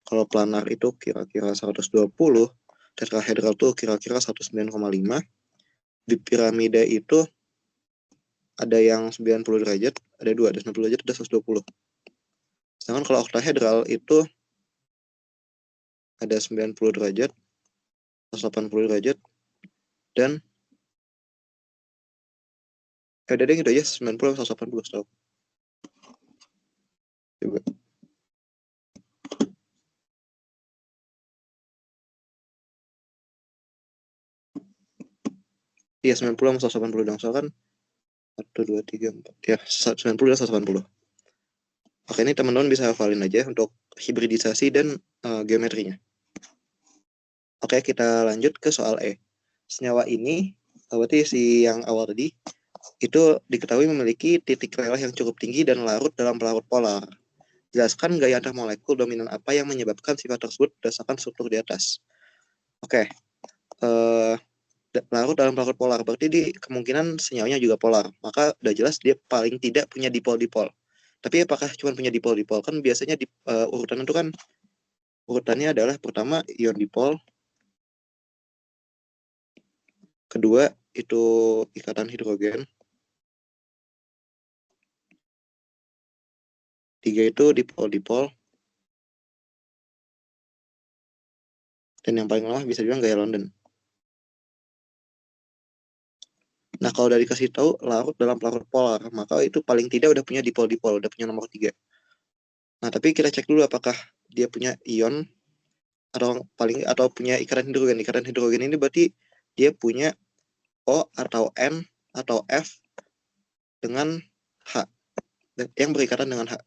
Kalau planar itu kira-kira 120. Tetrahedral itu kira-kira 109,5. Di piramida itu ada yang 90 derajat, ada 2, ada 90 derajat, ada 120. Sedangkan kalau oktahedral itu ada 90 derajat, 180 derajat, dan ada yang gitu aja, 90 atau 180 setahu. Coba. Iya, 90 sama 180 dong. Soalnya kan 1, 2, 3, 4. Ya, 90 dan 180. Oke, ini teman-teman bisa hafalin aja untuk hibridisasi dan geometrinya. Oke, kita lanjut ke soal E. Senyawa ini, berarti si yang awal tadi, itu diketahui memiliki titik rel yang cukup tinggi dan larut dalam pelarut polar. Jelaskan gaya antar molekul dominan apa yang menyebabkan sifat tersebut berdasarkan struktur di atas. Oke. Larut dalam pelarut polar, berarti di kemungkinan senyawanya juga polar. Maka udah jelas dia paling tidak punya dipol-dipol. Tapi apakah cuma punya dipol-dipol? Kan biasanya urutan itu kan urutannya adalah pertama ion dipol, kedua itu ikatan hidrogen, tiga itu dipol-dipol, dan yang paling lemah bisa dibilang gaya London. Nah, kalau udah dikasih tahu larut dalam pelarut polar, maka itu paling tidak udah punya dipol-dipol, udah punya nomor 3. Nah, tapi kita cek dulu apakah dia punya ion atau punya ikatan hidrogen. Ikatan hidrogen ini berarti dia punya O atau N atau F dengan H yang berikatan dengan H.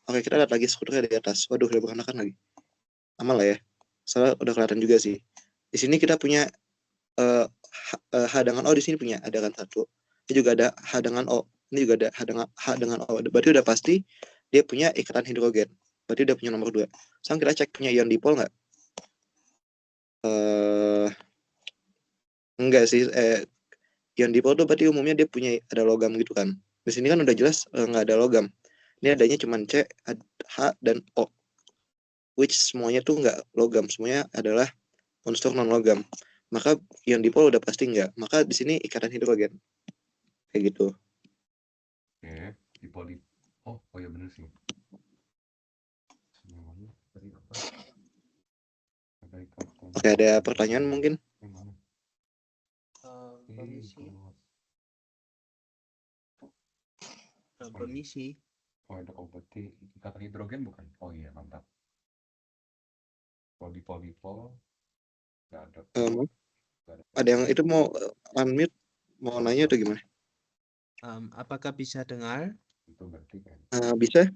Oke, kita lihat lagi strukturnya di atas. Waduh, udah berantakan lagi. Aman lah ya. Soalnya udah kelihatan juga sih. Di sini kita punya H dengan O, di sini punya ada kan satu. Ini juga ada H dengan O. Ini juga ada H dengan O. Berarti udah pasti dia punya ikatan hidrogen. Berarti udah punya nomor 2. Sekarang kita cek punya ion dipol nggak? Enggak sih. Ion dipol tuh berarti umumnya dia punya ada logam gitu kan. Di sini kan udah jelas nggak ada logam. Ini adanya cuma C, H, dan O. Which semuanya tuh nggak logam. Semuanya adalah unsur non logam. Maka ion dipol udah pasti nggak. Maka di sini ikatan hidrogen. Kayak gitu. Oke, dipol. Oh ya bener sih. Oke, ada pertanyaan mungkin? Permisi. Oh, ada berarti ikatan hidrogen bukan? Oh iya, mantap. Dipol nggak ada. Ada yang itu mau unmute, mau nanya atau gimana? Apakah bisa dengar? Itu berarti kan. Bisa?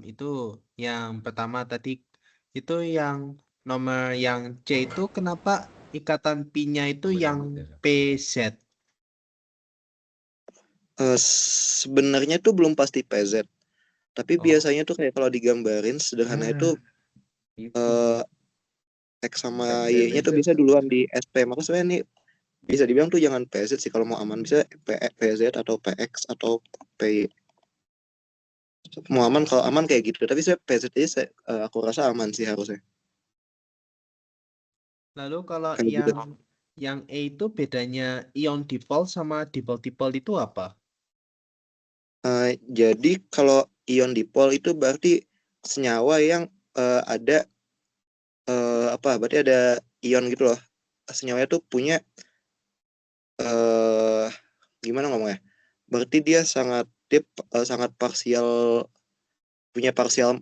Itu yang pertama tadi, itu yang nomor yang C itu kenapa ikatan pi-nya itu yang PZ? Sebenarnya itu belum pasti PZ. Tapi biasanya tuh kayak kalau digambarin sederhana itu X sama Y-nya tuh bisa duluan di SP. Maka sebenarnya ini bisa dibilang tuh jangan PZ sih kalau mau aman. Bisa PZ atau PX atau PY. Mau aman, kalau aman kayak gitu. Tapi saya PZ aja aku rasa aman sih harusnya. Lalu kalau Kayak gitu. yang E itu bedanya ion dipol sama dipol-dipol itu apa? Jadi kalau ion dipol itu berarti senyawa yang ada berarti ada ion gitu loh. Senyawanya tuh punya gimana ngomongnya? Berarti dia sangat parsial, punya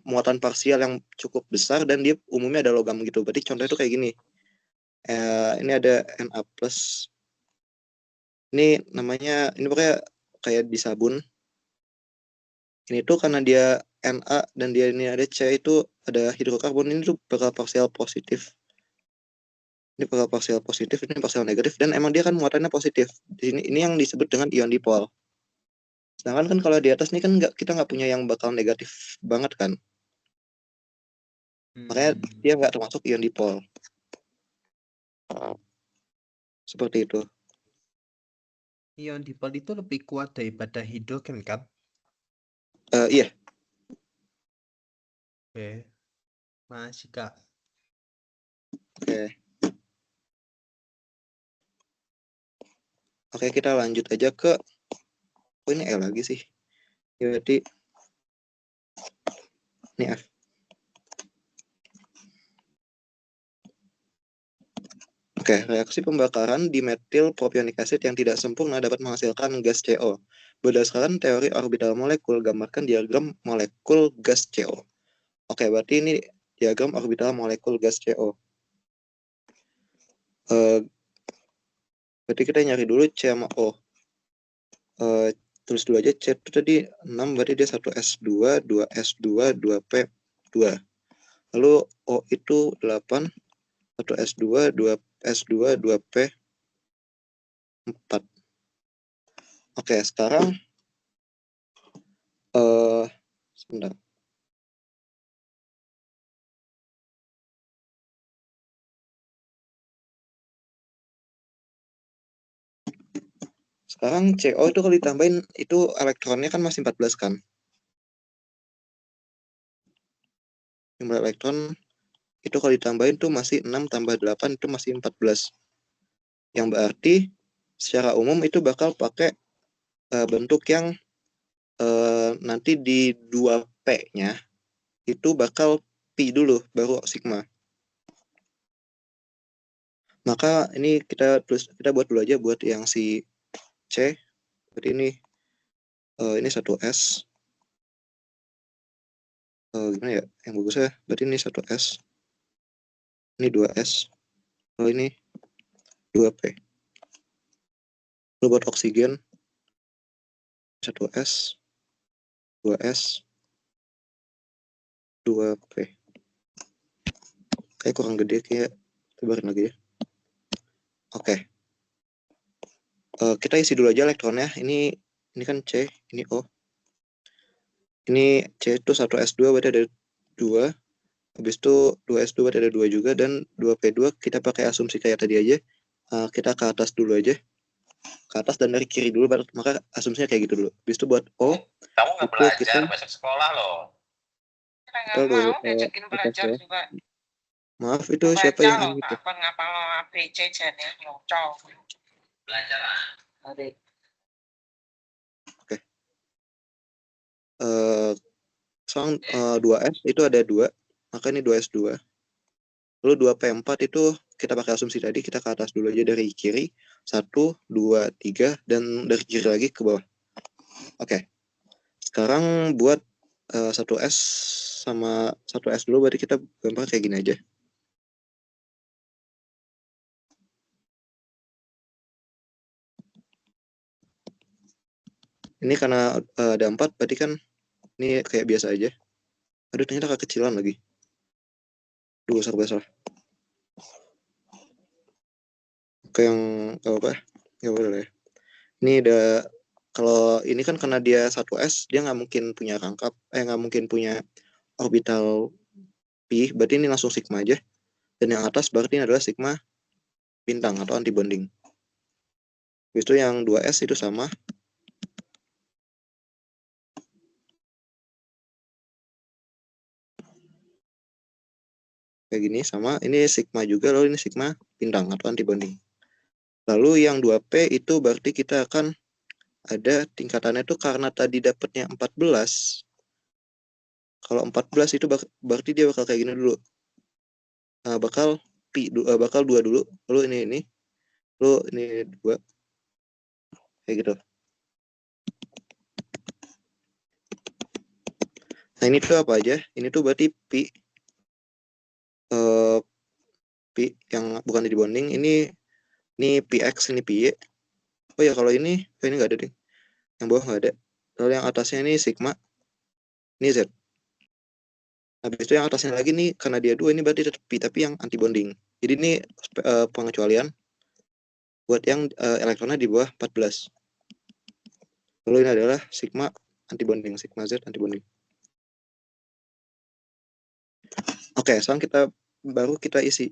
muatan parsial yang cukup besar dan dia umumnya ada logam gitu. Berarti contohnya tuh kayak gini. Ini ada Na+. Ini namanya, ini pokoknya kayak di sabun. Ini tuh karena dia Na dan dia ini ada C, itu ada hidrokarbon, ini tuh bakal parsial positif. Ini bakal parsial positif, ini parsial negatif, dan emang dia kan muatannya positif. Ini yang disebut dengan ion dipol. Sedangkan kan kalau di atas ini kan kita nggak punya yang bakal negatif banget kan. Makanya dia nggak termasuk ion dipol. Seperti itu. Ion dipol itu lebih kuat daripada hidrogen kan? Iya. Oke. Masih Kak. Oke, kita lanjut aja ke ini L lagi sih. Berarti ini F. Oke, reaksi pembakaran dimetil propionik acid yang tidak sempurna dapat menghasilkan gas CO. Berdasarkan teori orbital molekul, gambarkan diagram molekul gas CO. Oke, berarti ini diagram orbital molekul gas CO. Berarti kita nyari dulu C sama O. Tulis dulu aja C itu tadi 6, berarti dia 1S2, 2S2, 2P2. Lalu O itu 8, 1S2, 2S2, 2P4. Oke, sekarang sebentar. Sekarang CO itu kalau ditambahin itu elektronnya kan masih 14 kan. Jumlah elektron itu kalau ditambahin tuh masih 6 tambah 8 itu masih 14. Yang berarti secara umum itu bakal pakai bentuk yang nanti di 2P-nya itu bakal pi dulu baru sigma. Maka ini kita buat dulu aja buat yang si C. Berarti ini 1S. Gimana ya? Yang bagusnya berarti ini 1S. Ini 2S. Ini 2P. Lalu buat oksigen 1S, 2S, 2P. Kayak kurang gede, kayak tebarin lagi ya. Oke. Kita isi dulu aja elektronnya. Ini kan C, ini O. Ini C itu 1S2 berarti ada 2. Habis itu 2S2 berarti ada 2 juga. Dan 2P2 kita pakai asumsi kayak tadi aja. Kita ke atas dulu aja. Ke atas dan dari kiri dulu, maka asumsinya kayak gitu dulu. Habis itu buat O. Kamu nggak itu belajar kita besok sekolah loh. kita Nggak mau diajakin atas belajar ya. juga. Maaf, itu Baca siapa yang loh, ini tuh? apa ngapa ABC jadi nyocok. Belajar lah. Oke. Sekarang 2S itu ada 2, maka ini 2S2. Lalu 2P4 itu kita pakai asumsi tadi, kita ke atas dulu aja dari kiri. 1, 2, 3, dan dari kiri lagi ke bawah. Oke. Sekarang buat 1S sama 1S dulu, berarti kita gambar kayak gini aja. Ini karena ada 4, berarti kan ini kayak biasa aja. Aduh, ternyata kekecilan lagi. Duh, besar. Oke, yang apa? Nggak boleh ya. Ini udah, kalau ini kan karena dia 1S, dia nggak mungkin punya rangkap, nggak mungkin punya orbital pi, berarti ini langsung sigma aja. Dan yang atas berarti ini adalah sigma bintang atau antibonding. Itu yang 2S itu sama. Kayak gini, sama. Ini sigma juga, lalu ini sigma bintang atau antibonding. Lalu yang 2P itu berarti kita akan ada tingkatannya itu karena tadi dapatnya 14. Kalau 14 itu berarti dia bakal kayak gini dulu. Bakal pi, bakal 2 dulu. Lalu ini. Lalu ini 2. Kayak gitu. Nah, ini tuh apa aja? Ini tuh berarti pi. Pi yang bukan di bonding. Ini px, ini pi. Oh ya, kalau ini nggak ada deh. Yang bawah nggak ada. Lalu yang atasnya ini sigma. Ini z. Habis itu yang atasnya lagi nih, karena dia 2, ini berarti tetap pi, tapi yang antibonding. Jadi ini pengecualian buat yang elektronnya di bawah 14. Lalu ini adalah sigma antibonding, sigma z antibonding. Oke, sekarang baru kita isi.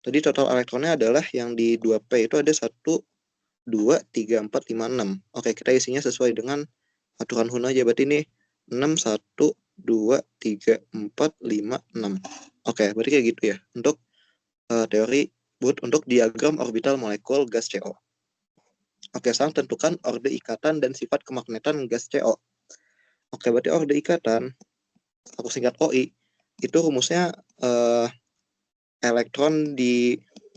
Tadi total elektronnya adalah yang di 2P itu ada 1, 2, 3, 4, 5, 6. Oke, kita isinya sesuai dengan aturan Hund aja. Berarti ini 6, 1, 2, 3, 4, 5, 6. Oke, berarti kayak gitu ya. Untuk teori untuk diagram orbital molekul gas CO. Oke, sekarang tentukan orde ikatan dan sifat kemagnetan gas CO. Oke, berarti orde ikatan, aku singkat OI, itu rumusnya elektron disingkat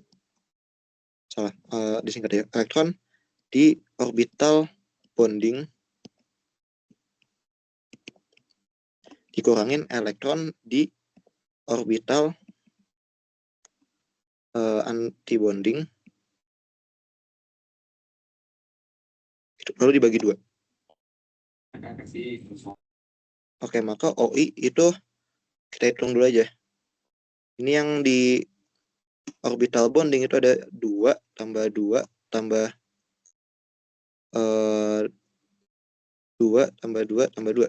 ya, elektron di orbital bonding dikurangin elektron di orbital antibonding, lalu dibagi 2. Oke, maka OI itu kita hitung dulu aja. Ini yang di orbital bonding itu ada 2 tambah 2 tambah 2 tambah 2 tambah 2.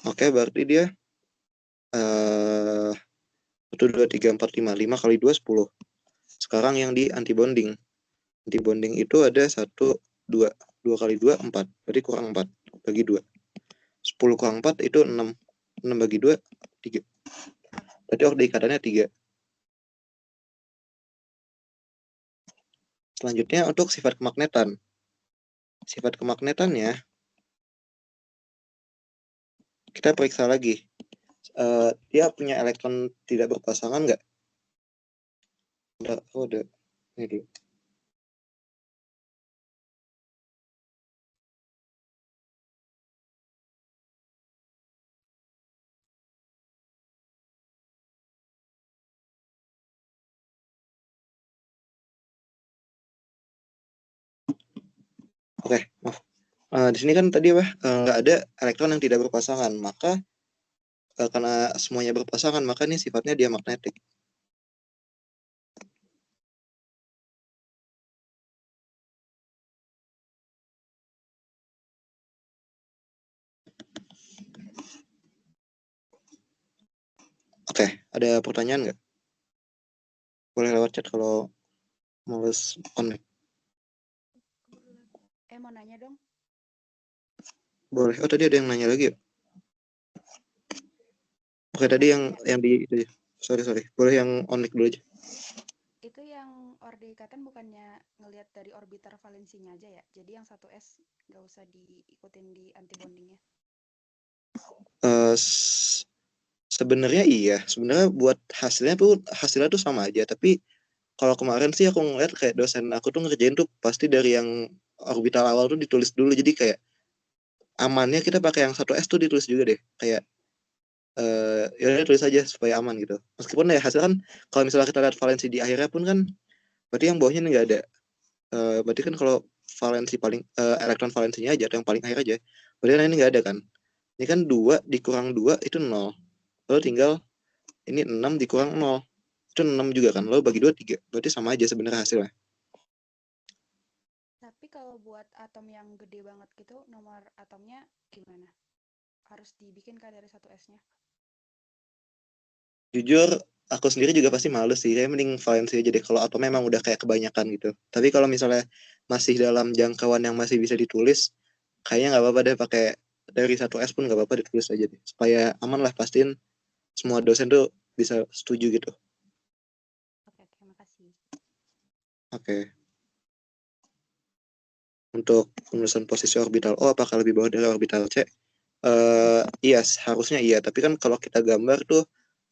Oke, berarti dia 1, 2, 3, 4, 5. 5 kali 2, 10. Sekarang yang di antibonding. Antibonding itu ada 1, 2. 2 kali 2, 4. Berarti kurang 4. Bagi 2. 10 kurang 4 itu 6. 6 bagi 2, 3. Berarti orde ikatannya 3. Selanjutnya untuk sifat kemagnetan. Sifat kemagnetannya kita periksa lagi. Dia punya elektron tidak berpasangan nggak? Udah. Ini dulu. Oke, maaf. Di sini kan tadi apa? Nggak ada elektron yang tidak berpasangan. Maka karena semuanya berpasangan, maka ini sifatnya diamagnetik. Oke, ada pertanyaan nggak? Boleh lewat chat kalau males connect. Mau nanya dong. Boleh. Oh, tadi ada yang nanya lagi ya? Oke, tadi yang di itu ya. Sorry. Boleh yang on mic dulu aja. Itu yang orde ikatan bukannya ngelihat dari orbiter valensinya aja ya? Jadi yang 1s nggak usah diikutin di antibondingnya. Sebenarnya iya. Sebenarnya buat hasilnya tuh sama aja. Tapi kalau kemarin sih aku ngeliat kayak dosen aku tuh ngerjain tuh pasti dari yang orbital awal tuh ditulis dulu. Jadi kayak amannya kita pakai yang 1s tuh ditulis juga deh. Kayak ya udah tulis aja supaya aman gitu. Meskipun ya hasil kan kalau misalnya kita lihat valensi di akhirnya pun kan berarti yang bawahnya nggak ada. Berarti kan kalau valensi paling elektron valensinya aja atau yang paling akhir aja, berarti kan ini nggak ada kan. Ini kan 2 dikurang 2 itu 0. Lalu tinggal ini 6 dikurang 0. Itu 6 juga kan. Lalu bagi 2 3. Berarti sama aja sebenarnya hasilnya. Tapi kalau buat atom yang gede banget gitu, nomor atomnya gimana? Harus dibikin kah dari 1s-nya? Jujur, aku sendiri juga pasti males sih. Kayak mending valensi aja deh kalau atomnya memang udah kayak kebanyakan gitu. Tapi kalau misalnya masih dalam jangkauan yang masih bisa ditulis, kayaknya nggak apa-apa deh pakai dari 1S pun nggak apa-apa ditulis aja deh. Supaya aman lah, pastiin semua dosen tuh bisa setuju gitu. Oke, makasih. Oke. Untuk penulisan posisi orbital O apakah lebih bawah dari orbital C? Iya, harusnya iya. Tapi kan kalau kita gambar tuh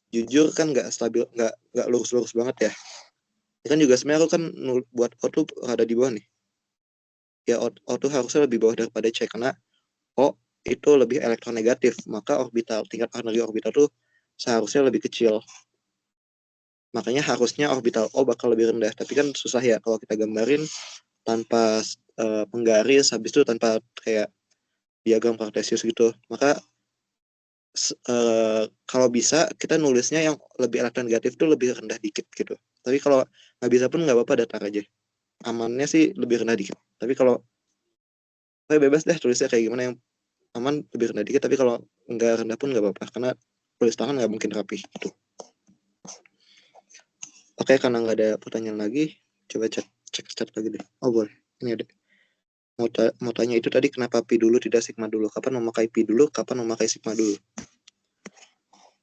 jujur kan nggak stabil, nggak lurus-lurus banget ya. Ini kan juga sebenarnya aku kan buat O tuh ada di bawah nih. Ya O tuh harusnya lebih bawah daripada C karena O itu lebih elektronegatif, maka tingkat energi orbital tuh seharusnya lebih kecil. Makanya harusnya orbital O bakal lebih rendah. Tapi kan susah ya kalau kita gambarin tanpa penggaris, habis itu tanpa kayak diagram Cartesius gitu. Maka kalau bisa kita nulisnya yang lebih elektronegatif tuh lebih rendah dikit gitu. Tapi kalau nggak bisa pun nggak apa-apa, datar aja. Amannya sih lebih rendah dikit. Tapi kalau bebas deh tulisnya kayak gimana yang aman lebih rendah dikit. Tapi kalau nggak rendah pun nggak apa-apa karena tulis tangan nggak mungkin rapi gitu. Oke, karena nggak ada pertanyaan lagi, coba cek chat lagi deh. Oh boleh, ini ada. Mau tanya itu tadi kenapa pi dulu tidak sigma dulu? Kapan memakai pi dulu? Kapan memakai sigma dulu?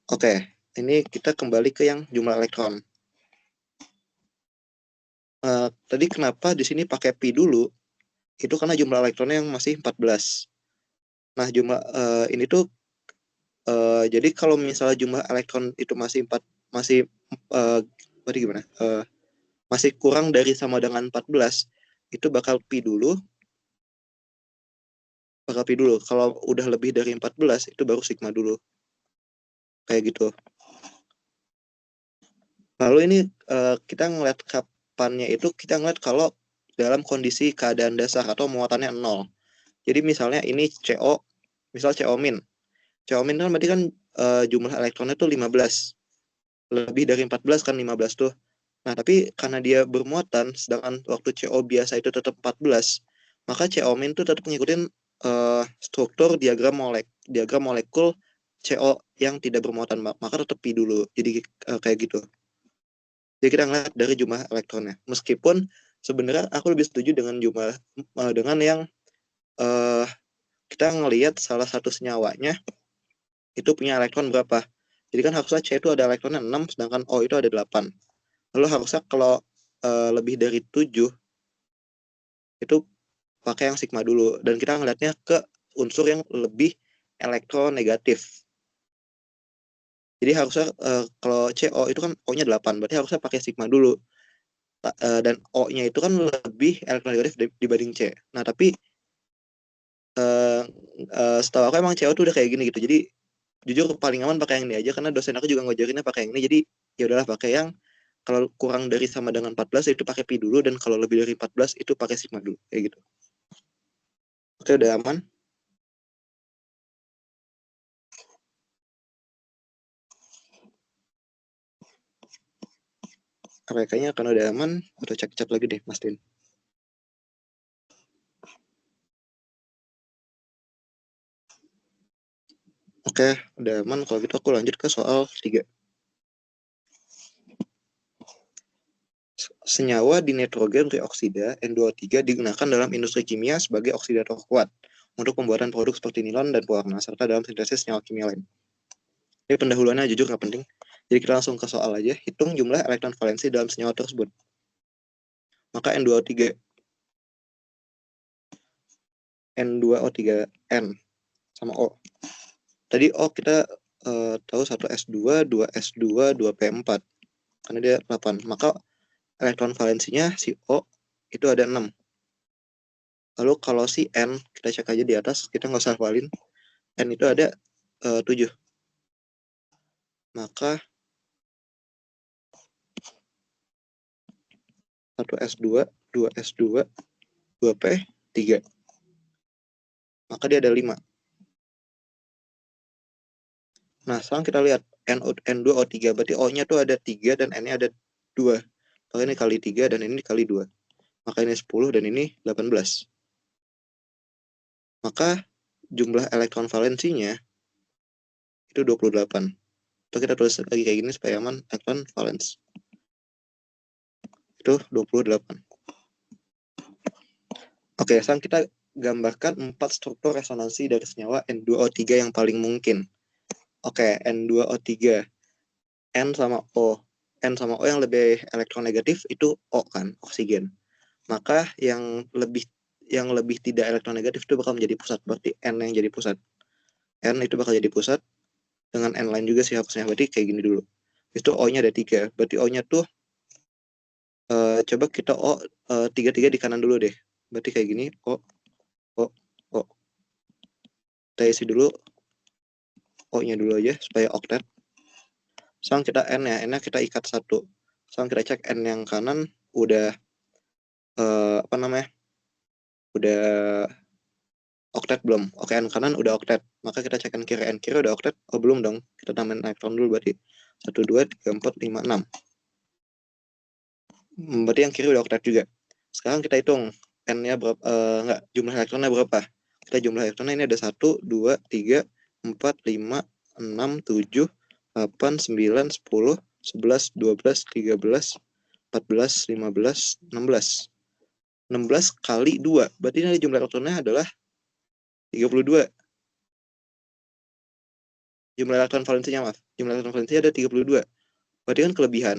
Oke, ini kita kembali ke yang jumlah elektron. Tadi kenapa di sini pakai pi dulu? Itu karena jumlah elektronnya yang masih 14. Nah, jumlah ini tuh jadi kalau misalnya jumlah elektron itu masih berarti gimana? Masih kurang dari sama dengan 14, itu bakal pi dulu. Kalau udah lebih dari 14, itu baru sigma dulu. Kayak gitu. Lalu ini kita ngeliat kapannya itu, kita ngeliat kalau dalam kondisi keadaan dasar atau muatannya 0. Jadi misalnya ini CO, misal CO min. CO min kan berarti kan jumlah elektronnya tuh 15. Lebih dari 14 kan 15 tuh. Nah, tapi karena dia bermuatan, sedangkan waktu CO biasa itu tetap 14, maka CO min itu tetap ngikutin struktur diagram molekul CO yang tidak bermuatan, maka tetap pi dulu. Jadi kayak gitu. Jadi kita ngeliat dari jumlah elektronnya. Meskipun sebenarnya aku lebih setuju dengan dengan yang kita ngelihat salah satu senyawanya itu punya elektron berapa. Jadi kan harusnya C itu ada elektronnya 6, sedangkan O itu ada 8. Lalu harusnya kalau lebih dari 7, itu pakai yang sigma dulu. Dan kita ngelihatnya ke unsur yang lebih elektronegatif. Jadi harusnya kalau CO itu kan O-nya 8, berarti harusnya pakai sigma dulu. Dan O-nya itu kan lebih elektronegatif dibanding C. Nah, tapi setahu aku emang CO tuh udah kayak gini gitu. Jadi jujur paling aman pakai yang ini aja, karena dosen aku juga ngajarinnya pakai yang ini. Jadi ya udahlah pakai yang kalau kurang dari sama dengan 14 itu pakai pi dulu, dan kalau lebih dari 14 itu pakai sigma dulu, kayak gitu. Oke, udah aman. Kayaknya karena udah aman, atau cek-cek lagi deh, Mas Tin. Oke, udah aman. Kalau gitu aku lanjut ke soal 3. Senyawa dinitrogen trioksida N2O3 digunakan dalam industri kimia sebagai oksidator kuat untuk pembuatan produk seperti nilon dan pewarna, serta dalam sintesis senyawa kimia lain. Ini pendahuluannya jujur nggak penting. Jadi kita langsung ke soal aja. Hitung jumlah elektron valensi dalam senyawa tersebut. Maka N2O3 N sama O. Tadi O kita tahu 1s2, 2s2, 2p4. Karena dia 8. Maka elektron valensinya si O itu ada 6. Lalu kalau si N, kita cek aja di atas, kita nggak usah hafalin. N itu ada 7. Maka 1s2, 2s2, 2p3. Maka dia ada 5. Nah, sekarang kita lihat N2O3, berarti O-nya tuh ada 3 dan N-nya ada 2. Maka ini kali 3 dan ini kali 2. Maka ini 10 dan ini 18. Maka jumlah elektron valensinya itu 28. Atau kita tulis lagi kayak gini supaya aman, elektron valens. Itu 28. Oke, sekarang kita gambarkan 4 struktur resonansi dari senyawa N2O3 yang paling mungkin. Oke, N2O3. N sama O. N sama O yang lebih elektronegatif itu O kan, oksigen. Maka yang lebih tidak elektronegatif itu bakal menjadi pusat. Berarti N yang jadi pusat. N itu bakal jadi pusat. Dengan N lain juga sih harusnya. Berarti kayak gini dulu. Itu O-nya ada 3. Berarti O-nya tuh coba kita O 3 di kanan dulu deh. Berarti kayak gini. O. Kita isi dulu O-nya dulu aja supaya oktet. Sekarang kita N ya. N-nya kita ikat 1. Sekarang kita cek N yang kanan udah udah oktet belum? Oke, N kanan udah oktet. Maka kita cek N kiri. N kiri udah oktet. Oh, belum dong. Kita tambahin elektron dulu berarti. 1, 2, 3, 4, 5, 6. Berarti yang kiri udah oktet juga. Sekarang kita hitung N-nya berapa, jumlah elektronnya berapa. Kita jumlah elektronnya ini ada 1, 2, 3, 4, 5, 6, 7, 8, 9, 10, 11, 12, 13, 14, 15, 16. 16 kali 2. Berarti ini jumlah elektronnya adalah 32. Jumlah elektron valensinya, maaf. Jumlah elektron valensinya ada 32. Berarti kan kelebihan.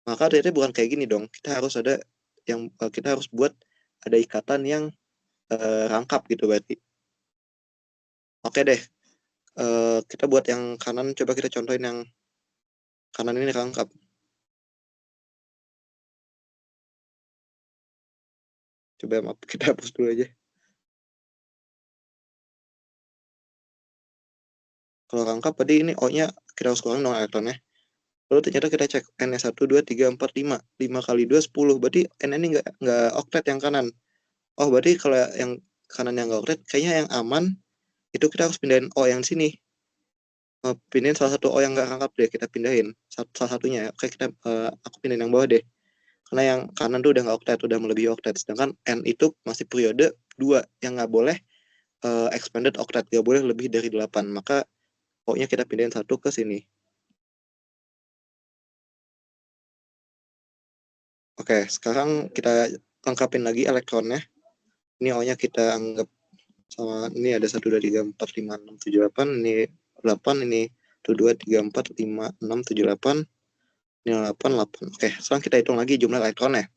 Maka ternyata bukan kayak gini dong. Kita harus buat ada ikatan yang rangkap gitu berarti. Oke deh. Kita buat yang kanan, coba kita contohin yang kanan ini rangkap. Coba maaf, kita hapus dulu aja. Kalau rangkap berarti ini O-nya kita harus kurang 0 elektronnya. Lalu ternyata kita cek N-nya 1, 2, 3, 4, 5. 5 kali 2, 10. Berarti N ini nggak oktet yang kanan. Oh, berarti kalau yang kanan yang nggak oktet, kayaknya yang aman, itu kita harus pindahin O yang sini. pindahin salah satu O yang nggak rangkap deh, kita pindahin salah satunya. Oke, aku pindahin yang bawah deh. Karena yang kanan tuh udah nggak oktet, udah melebihi oktet. Sedangkan N itu masih periode 2 yang nggak boleh expanded oktet, nggak boleh lebih dari 8. Maka O-nya kita pindahin satu ke sini. Oke, sekarang kita lengkapin lagi elektronnya. Ini O-nya kita anggap sama, ini ada 1, 2, 3, 4, 5, 6, 7, 8. Ini 8, ini 1, 2, 3, 4, 5, 6, 7, 8. Ini 8, 8. Oke, sekarang kita hitung lagi jumlah elektronnya.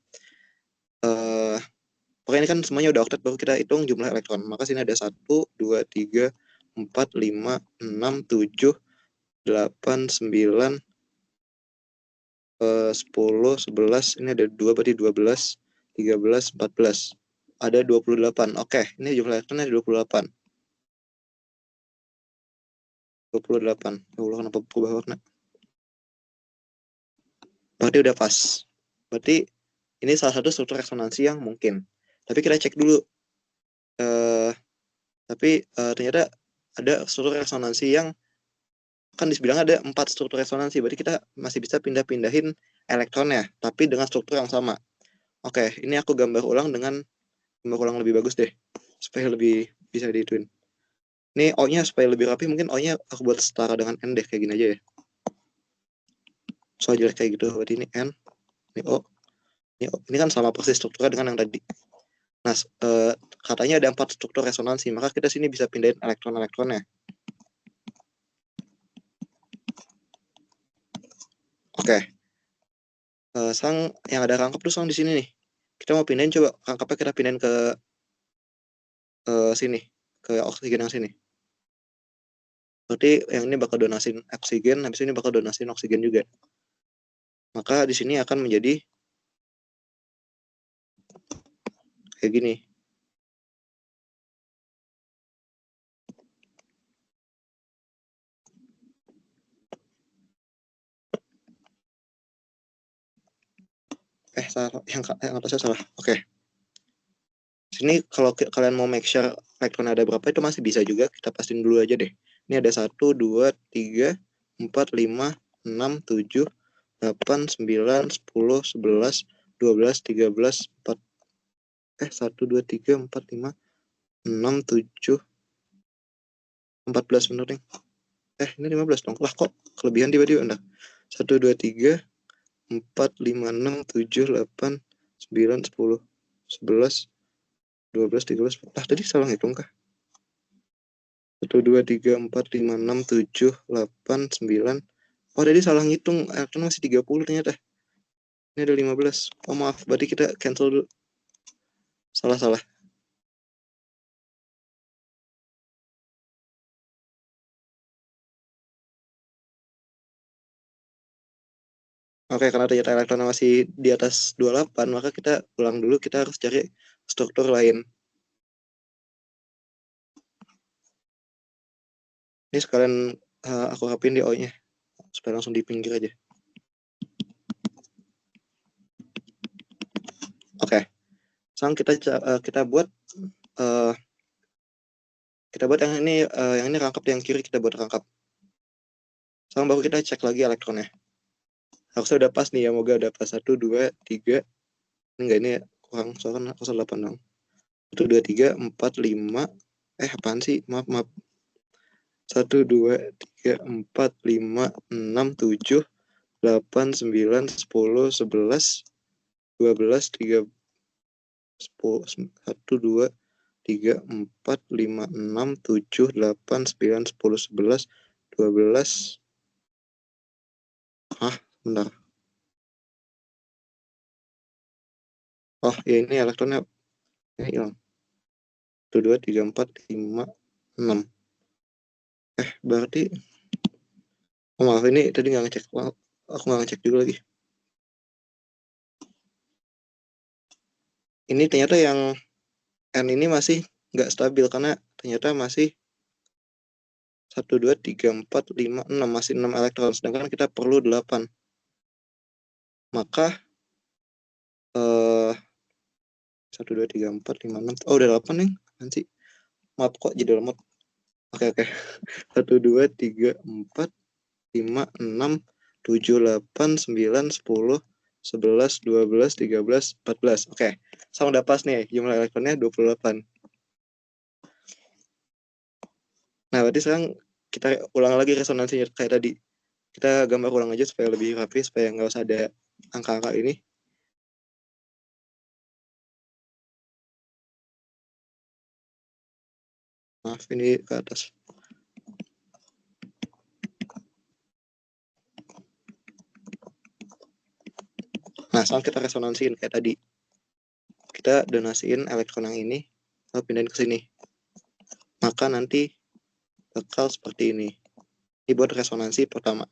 Pokoknya ini kan semuanya udah oktet, baru kita hitung jumlah elektron. Maka sini ada 1, 2, 3, 4, 5, 6, 7, 8, 9, 10, 11, ini ada 2, berarti 12, 13, 14. Ada 28. Oke, ini jumlah elektronnya ada 28. 28. Ya Allah, kenapa berubah warna? Berarti udah pas. Berarti ini salah satu struktur resonansi yang mungkin. Tapi kita cek dulu. Ternyata ada struktur resonansi yang kan dibilang ada 4 struktur resonansi, berarti kita masih bisa pindah-pindahin elektronnya, tapi dengan struktur yang sama. Oke, ini aku gambar ulang lebih bagus deh, supaya lebih bisa dihituin. Ini O-nya supaya lebih rapi, mungkin O-nya aku buat setara dengan N deh, kayak gini aja ya. Soal jelek kayak gitu, berarti ini N, ini O, ini O. Ini kan sama persis strukturnya dengan yang tadi. Nah, katanya ada 4 struktur resonansi, maka kita sini bisa pindahin elektron-elektronnya. Oke. Sang yang ada rangkap tuh sang di sini nih. Kita mau pindahin, coba rangkapnya kita pindahin ke sini, ke oksigen yang sini. Berarti yang ini bakal donasin oksigen, habis ini bakal donasin oksigen juga. Maka di sini akan menjadi kayak gini. Salah, yang atasnya salah. Oke. Sini kalau kalian mau make sure elektron ada berapa itu masih bisa juga, kita pastiin dulu aja deh. Ini ada 1, 2, 3, 4, 5, 6, 7, 8, 9, 10, 11, 12, 13, 1, 2, 3, 4, 5, 6, 7, 14 bener nih. Ini 15 dong. Lah kok kelebihan tiba-tiba? Nah, 1, 2, 3, 4, 5, 6, 7, 8, 9, 10, 11, 12, 13. Tadi salah ngitung kah? 1, 2, 3, 4, 5, 6, 7, 8, 9. Oh, tadi salah ngitung. Elektron masih 30 ternyata. Ini ada 15. Oh, maaf. Berarti kita cancel dulu. Salah. Oke, karena ternyata elektronnya masih di atas 28, maka kita ulang dulu, kita harus cari struktur lain. Ini sekalian aku rapin di O-nya, supaya langsung di pinggir aja. Oke, sekarang kita buat yang ini rangkap, yang kiri kita buat rangkap. Sekarang baru kita cek lagi elektronnya. Harusnya udah pas nih ya, moga udah pas. 1, 2, 3. Enggak, ini kurang, soalnya 08 dong. 1, 2, 3, 4, 5. Apaan sih? Maaf. 1, 2, 3, 4, 5, 6, 7, 8, 9, 10, 11, 12, 13, 10, 1, 2, 3, 4, 5, 6, 7, 8, 9, 10, 11, 12. Bentar. Oh, ya ini elektronnya hilang. 1, 2, 3, 4, 5, 6. Berarti maaf, ini tadi nggak ngecek. Aku nggak ngecek juga lagi. Ini ternyata yang N ini masih nggak stabil, karena ternyata masih 1, 2, 3, 4, 5, 6. Masih 6 elektron, sedangkan kita perlu 8. Maka 1, 2, 3, 4, 5, 6. Oh, udah 8 nih. Nanti maaf kok jadi lemot. Oke. 1, 2, 3, 4, 5, 6, 7, 8, 9, 10, 11, 12, 13, 14. Oke, sama udah pas nih, jumlah elektronnya 28. Nah, berarti sekarang kita ulang lagi resonansinya kayak tadi. Kita gambar ulang aja supaya lebih rapi, supaya nggak usah ada angka-angka ini. Maaf, ini ke atas. Nah, sekarang kita resonansiin kayak tadi. Kita donasiin elektron yang ini, lalu pindahin ke sini. Maka nanti bakal seperti ini. Ini buat resonansi pertama.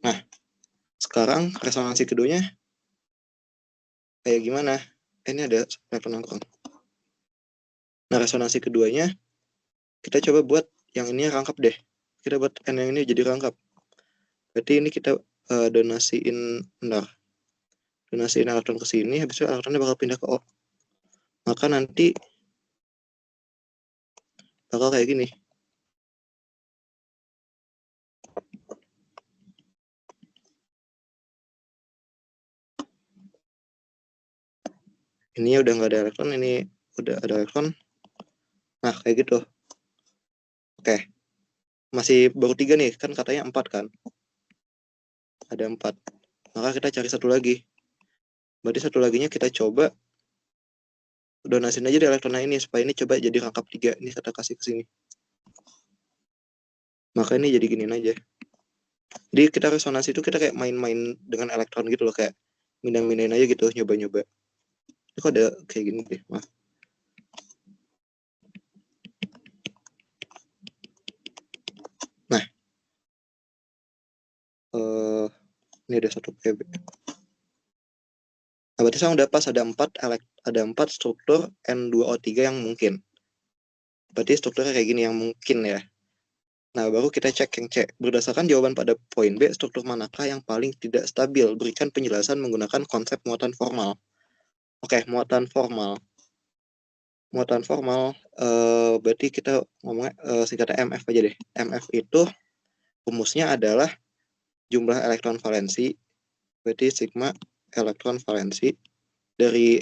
Nah, sekarang resonansi keduanya kayak gimana? Ini ada elektron yang kurang. Nah, resonansi keduanya kita coba buat yang ini rangkap deh. Kita buat N yang ini jadi rangkap. Berarti ini kita donasiin elektron ke sini, habis itu elektronnya bakal pindah ke O. Maka nanti bakal kayak gini. Ini udah nggak ada elektron, ini udah ada elektron. Nah, kayak gitu. Oke. Masih baru 3 nih, kan katanya 4 kan? Ada 4. Maka kita cari satu lagi. Berarti satu laginya kita coba donasin aja di elektron ini, supaya ini coba jadi rangkap 3. Ini kita kasih ke sini. Maka ini jadi giniin aja. Jadi kita resonansi itu kita kayak main-main dengan elektron gitu loh, kayak mindahin aja gitu, nyoba-nyoba. Ini kok ada kayak gini deh, maaf. Nah, ini ada 1 PB. Nah, berarti sekarang udah pas ada 4 struktur N2O3 yang mungkin. Berarti strukturnya kayak gini yang mungkin ya. Nah, baru kita cek yang C. Berdasarkan jawaban pada poin B, struktur manakah yang paling tidak stabil? Berikan penjelasan menggunakan konsep muatan formal. Oke, muatan formal. Muatan formal, berarti kita ngomongnya singkatnya MF aja deh. MF itu rumusnya adalah jumlah elektron valensi, berarti sigma elektron valensi dari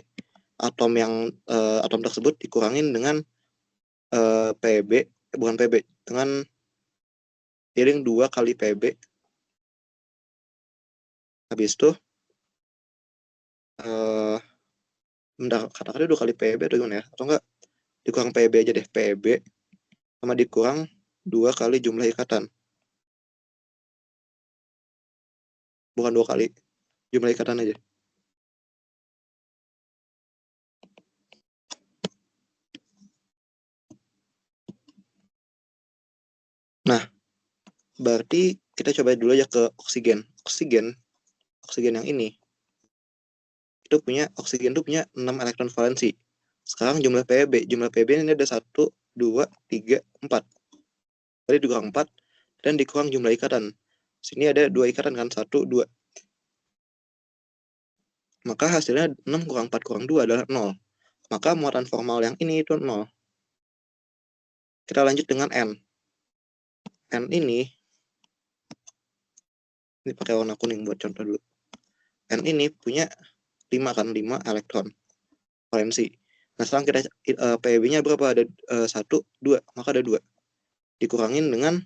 atom tersebut dikurangin dengan PB, bukan PB, dengan piring 2 kali PB. Habis itu bentar, katakannya 2 kali PB atau gimana ya? Atau enggak, dikurang PB aja deh, PB sama dikurang 2 kali jumlah ikatan. Bukan 2 kali, jumlah ikatan aja. Nah, berarti kita coba dulu aja ke oksigen. Oksigen yang ini, itu punya, oksigen itu punya 6 elektron valensi. Sekarang jumlah PB ini ada 1, 2, 3, 4. Tadi dikurang 4, dan dikurang jumlah ikatan. Sini ada 2 ikatan kan, 1, 2. Maka hasilnya 6 kurang 4 kurang 2 adalah 0. Maka muatan formal yang ini itu 0. Kita lanjut dengan N. N ini pakai warna kuning buat contoh dulu. N ini punya 5 kan, 5 elektron valensi. Nah, sekarang kita PB-nya berapa? Ada 1, 2, maka ada 2. Dikurangin dengan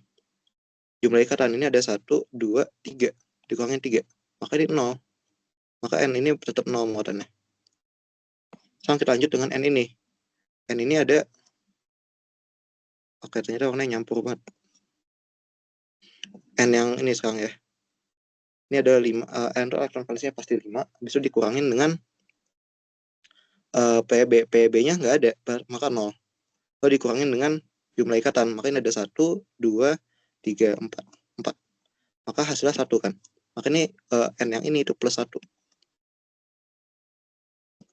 jumlah ikatan, ini ada 1, 2, 3. Dikurangin 3, maka ini 0. Maka N ini tetap 0 muatannya. Sekarang kita lanjut dengan N ini. N ini ada, oke, ternyata warnanya nyampur banget. N yang ini sekarang ya. Ini ada 5, N elektron valensinya pasti 5. Habis itu dikurangin dengan PB. PB-nya nggak ada, maka 0. Lalu dikurangin dengan jumlah ikatan, maka ini ada 1, 2, 3, 4. Maka hasilnya 1 kan. Maka ini N yang ini itu plus 1.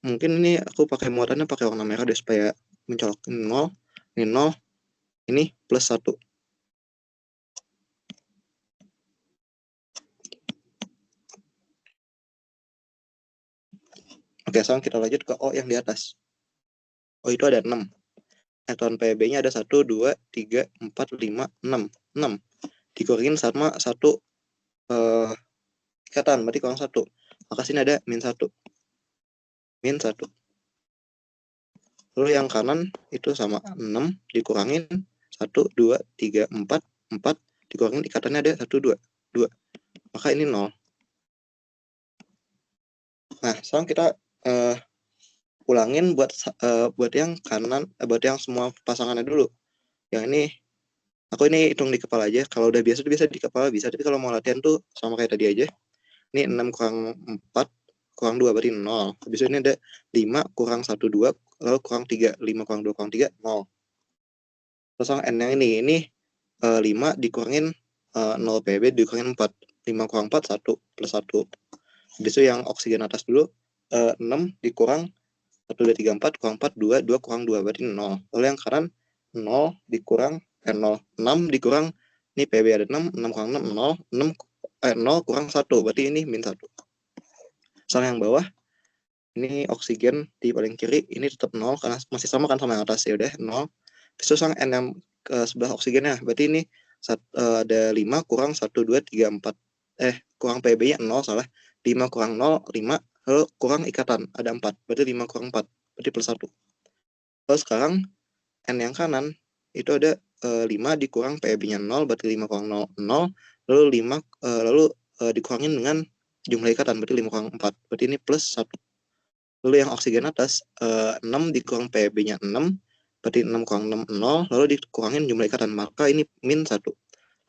Mungkin ini aku pakai muatannya pakai warna merah deh, supaya mencolok. Ini 0, ini 0, ini plus 1. Oke, sekarang kita lanjut ke O yang di atas. O itu ada 6. Elektron Pb-nya ada 1, 2, 3, 4, 5, 6. 6. Dikurangin sama 1 ikatan, berarti kurang 1. Maka sini ada -1. -1. Lalu yang kanan itu sama 6 dikurangin 1, 2, 3, 4, 4 dikurangin ikatannya ada 1, 2, 2. Maka ini 0. Nah, sekarang kita ulangin buat yang kanan, buat yang semua pasangannya dulu. Yang ini aku ini hitung di kepala aja. Kalau udah biasa di kepala bisa, tapi kalau mau latihan tuh sama kayak tadi aja. Ini 6 kurang 4 kurang 2 berarti 0. Habis itu ini ada 5 kurang 1, 2 lalu kurang 3. 5 kurang 2 kurang 3 0. Terus yang N yang ini 5 dikurangin 0 PB dikurangin 4. 5 kurang 4 1 plus 1. Habis itu yang oksigen atas dulu 6 dikurang 1, 2, 3, 4 kurang 4, 2, 2 kurang 2 berarti 0. Lalu yang kanan 0 dikurang 0, 6 dikurang, ini PB ada 6, 6 kurang 6, 0, 0 kurang 1, berarti ini -1. Sama yang bawah, ini oksigen di paling kiri, ini tetap 0, karena masih sama kan sama yang atas, ya udah 0. Terus yang N yang ke sebelah oksigennya, berarti ini ada 5 kurang 1, 2, 3, 4, kurang PB-nya 0, salah. 5 kurang 0, 5, lalu kurang ikatan, ada 4, berarti 5 kurang 4, berarti plus 1. Lalu sekarang N yang kanan, itu ada 5 dikurang PB-nya 0, berarti 5 kurang 0, 0, lalu dikurangin dengan jumlah ikatan, berarti 5 kurang 4, berarti ini plus 1. Lalu yang oksigen atas, 6 dikurang PB-nya 6, berarti 6 kurang 6, 0, lalu dikurangin jumlah ikatan, maka ini -1.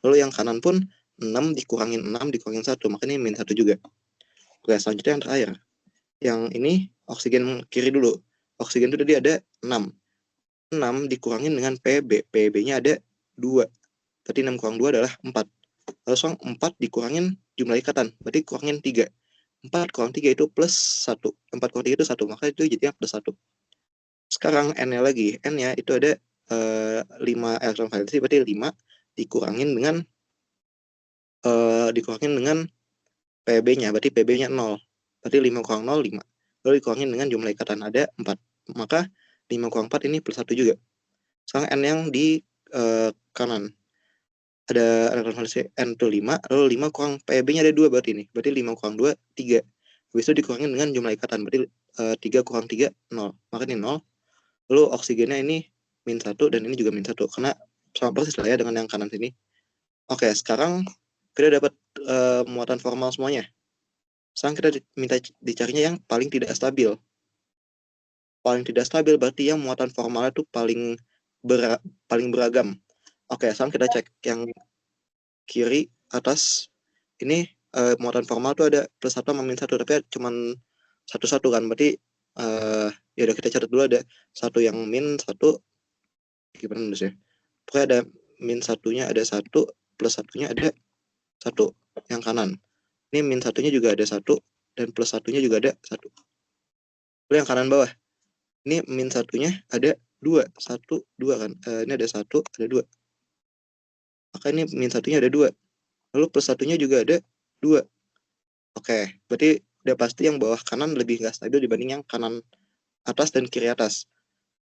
Lalu yang kanan pun 6 dikurangin 6 dikurangin 1, maka ini -1 juga. Oke, selanjutnya yang terakhir. Yang ini oksigen kiri dulu. Oksigen itu tadi ada 6. 6 dikurangin dengan PB. PB-nya ada 2. Berarti 6 kurang 2 adalah 4. Lalu 4 dikurangin jumlah ikatan, berarti kurangin 3. 4 kurang 3 itu plus 1. 4 kurang 3 itu 1, maka itu jadinya plus 1. Sekarang N-nya lagi. N-nya itu ada 5 elektron valensi, berarti 5 dikurangin dengan PB-nya, berarti PB-nya 0. Berarti 5 kurang 0, 5. Lalu dikurangin dengan jumlah ikatan, ada 4. Maka 5 kurang 4 ini plus 1 juga. Sekarang N yang di kanan. Ada elektron valensi N itu 5, lalu 5 kurang PB-nya ada 2 berarti ini. Berarti 5 kurang 2, 3. Habis itu dikurangin dengan jumlah ikatan, berarti 3 kurang 3, 0. Maka ini 0. Lalu oksigennya ini -1 dan ini juga -1. Karena sama persis lah ya dengan yang kanan sini. Oke, sekarang kita dapat muatan formal semuanya. Sekarang kita minta dicarinya yang paling tidak stabil. Paling tidak stabil berarti yang muatan formalnya itu paling beragam. Oke, sekarang kita cek yang kiri atas. Ini muatan formal tuh ada +1 sama -1, tapi cuma 1 kan. Berarti ya udah kita catat dulu, ada 1 yang -1. Gimana nulisnya? Pokoknya ada -1-nya ada 1, +1-nya ada 1 yang kanan. Ini -1-nya juga ada 1 dan +1-nya juga ada 1. Lalu yang kanan bawah. Ini -1-nya ada 2, 1, 2 kan. Ini ada 1, ada 2. Maka ini -1-nya ada 2. Lalu +1-nya juga ada 2. Oke, berarti udah pasti yang bawah kanan lebih nggak stabil dibanding yang kanan atas dan kiri atas.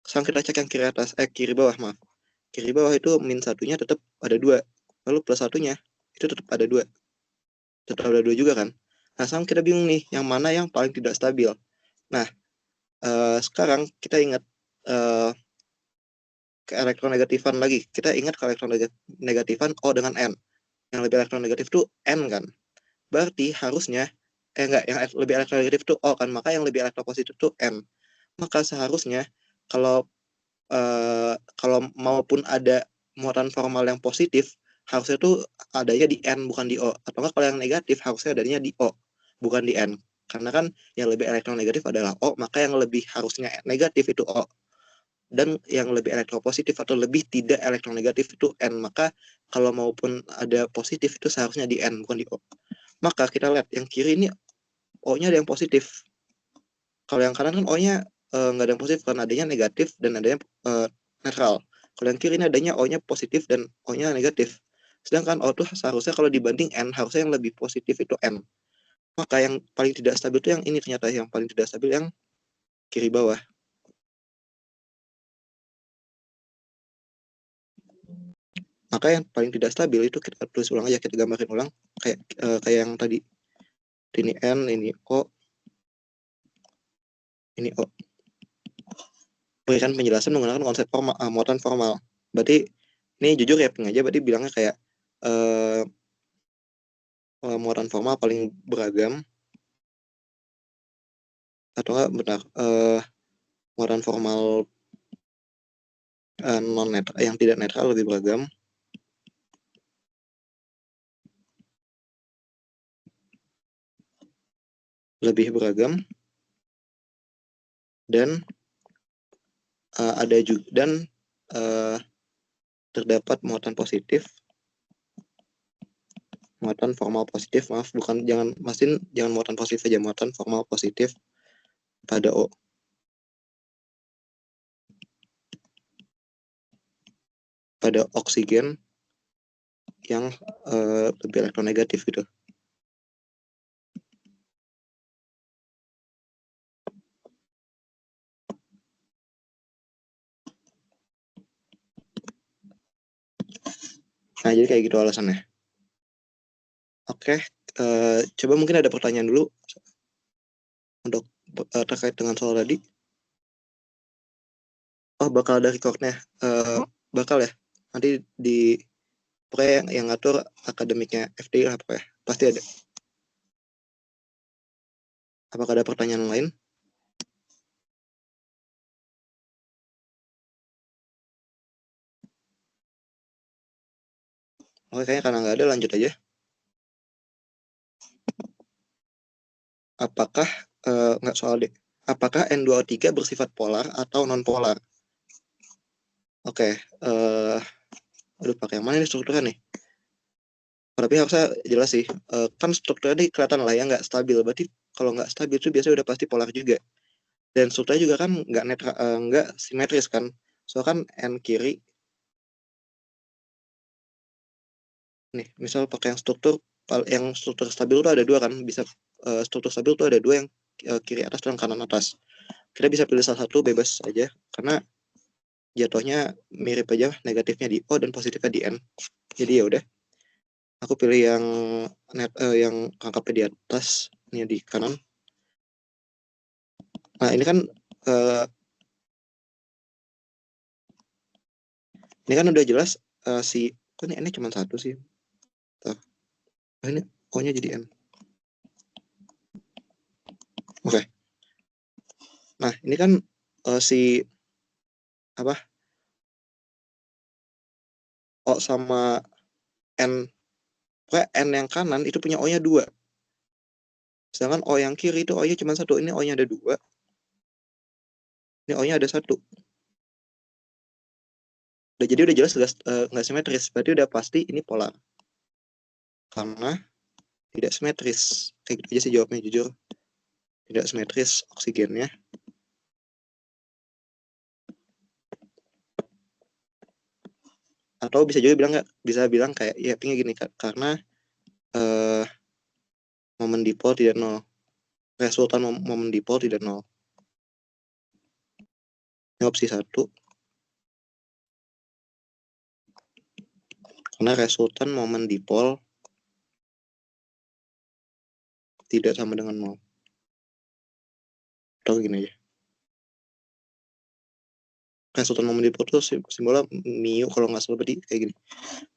Sekarang kita cek yang kiri atas, kiri bawah, maaf. Kiri bawah itu -1-nya tetap ada 2. Lalu +1-nya itu tetap ada 2. Tetap ada 2 juga kan. Nah, sekarang kita bingung nih, yang mana yang paling tidak stabil. Nah, sekarang kita ingat ke elektronegatifan lagi. Kita ingat ke elektronegatifan O dengan N. Yang lebih elektronegatif itu N kan. Berarti harusnya yang lebih elektronegatif itu O kan. Maka yang lebih elektropositif itu N. Maka seharusnya kalau maupun ada muatan formal yang positif, harusnya tuh adanya di N bukan di O. Atau enggak kalau yang negatif harusnya adanya di O bukan di N. Karena kan yang lebih elektronegatif adalah O, maka yang lebih harusnya negatif itu O. Dan yang lebih elektropositif atau lebih tidak elektronegatif itu N. Maka kalau maupun ada positif itu seharusnya di N bukan di O. Maka kita lihat yang kiri ini O-nya ada yang positif. Kalau yang kanan kan O-nya nggak ada yang positif karena adanya negatif dan adanya netral. Kalau yang kiri ini adanya O-nya positif dan O-nya negatif. Sedangkan O itu seharusnya kalau dibanding N harusnya yang lebih positif itu N. Maka yang paling tidak stabil itu yang ini ternyata, yang paling tidak stabil yang kiri bawah. Maka yang paling tidak stabil itu kita tulis ulang aja, kita gambarin ulang kayak yang tadi. Ini N, ini O, ini O. Berikan penjelasan menggunakan konsep muatan formal. Berarti ini jujur ya aja, berarti bilangnya kayak muatan formal paling beragam, atau enggak benar muatan formal non netral, yang tidak netral lebih beragam. Dan ada juga dan terdapat muatan positif, muatan formal positif, maaf, bukan, jangan muatan positif aja, muatan formal positif pada O. Pada oksigen yang lebih elektronegatif gitu. Nah, jadi kayak gitu alasannya. Oke, coba mungkin ada pertanyaan dulu untuk terkait dengan soal tadi. Oh, bakal ada recordnya. Bakal ya. Nanti di pokoknya yang ngatur akademiknya FDI lah pokoknya. Pasti ada. Apakah ada pertanyaan lain? Oke, kayaknya karena nggak ada, lanjut aja. Apakah, nggak soal deh. Apakah N2O3 bersifat polar atau non-polar? Oke, aduh pakai yang mana nih strukturnya nih? Tapi harusnya jelas sih. Kan strukturnya ini kelihatan lah ya, nggak stabil. Berarti kalau nggak stabil itu biasanya udah pasti polar juga. Dan strukturnya juga kan nggak simetris kan. So kan N kiri. Nih, misal pakai yang struktur stabil itu ada dua kan, bisa struktur stabil itu ada dua, yang kiri atas dan kanan atas. Kita bisa pilih salah satu, bebas aja, karena jatuhnya mirip aja, negatifnya di O dan positifnya di N. Jadi ya udah, aku pilih yang yang angkanya di atas, ini di kanan. Nah ini kan udah jelas kok ini N-nya cuma satu sih. Nah, ini O-nya jadi N. Oke. Nah, ini kan O sama N, pokoknya N yang kanan itu punya O-nya 2. Sedangkan O yang kiri itu O-nya cuma 1. Ini O-nya ada 2. Ini O-nya ada 1. Jadi udah jelas nggak simetris. Berarti udah pasti ini polar. Karena tidak simetris. Kayak gitu aja sih jawabnya, jujur. Tidak simetris oksigennya. Atau bisa juga bilang kayak ya pinnya gini, karena momen dipol tidak 0. Resultan momen dipol tidak 0. Ini opsi 1. Karena resultan momen dipol tidak sama dengan 0. Atau gini aja. Resultan momen dipol itu simbolnya mu, kalau nggak salah, berarti kayak gini.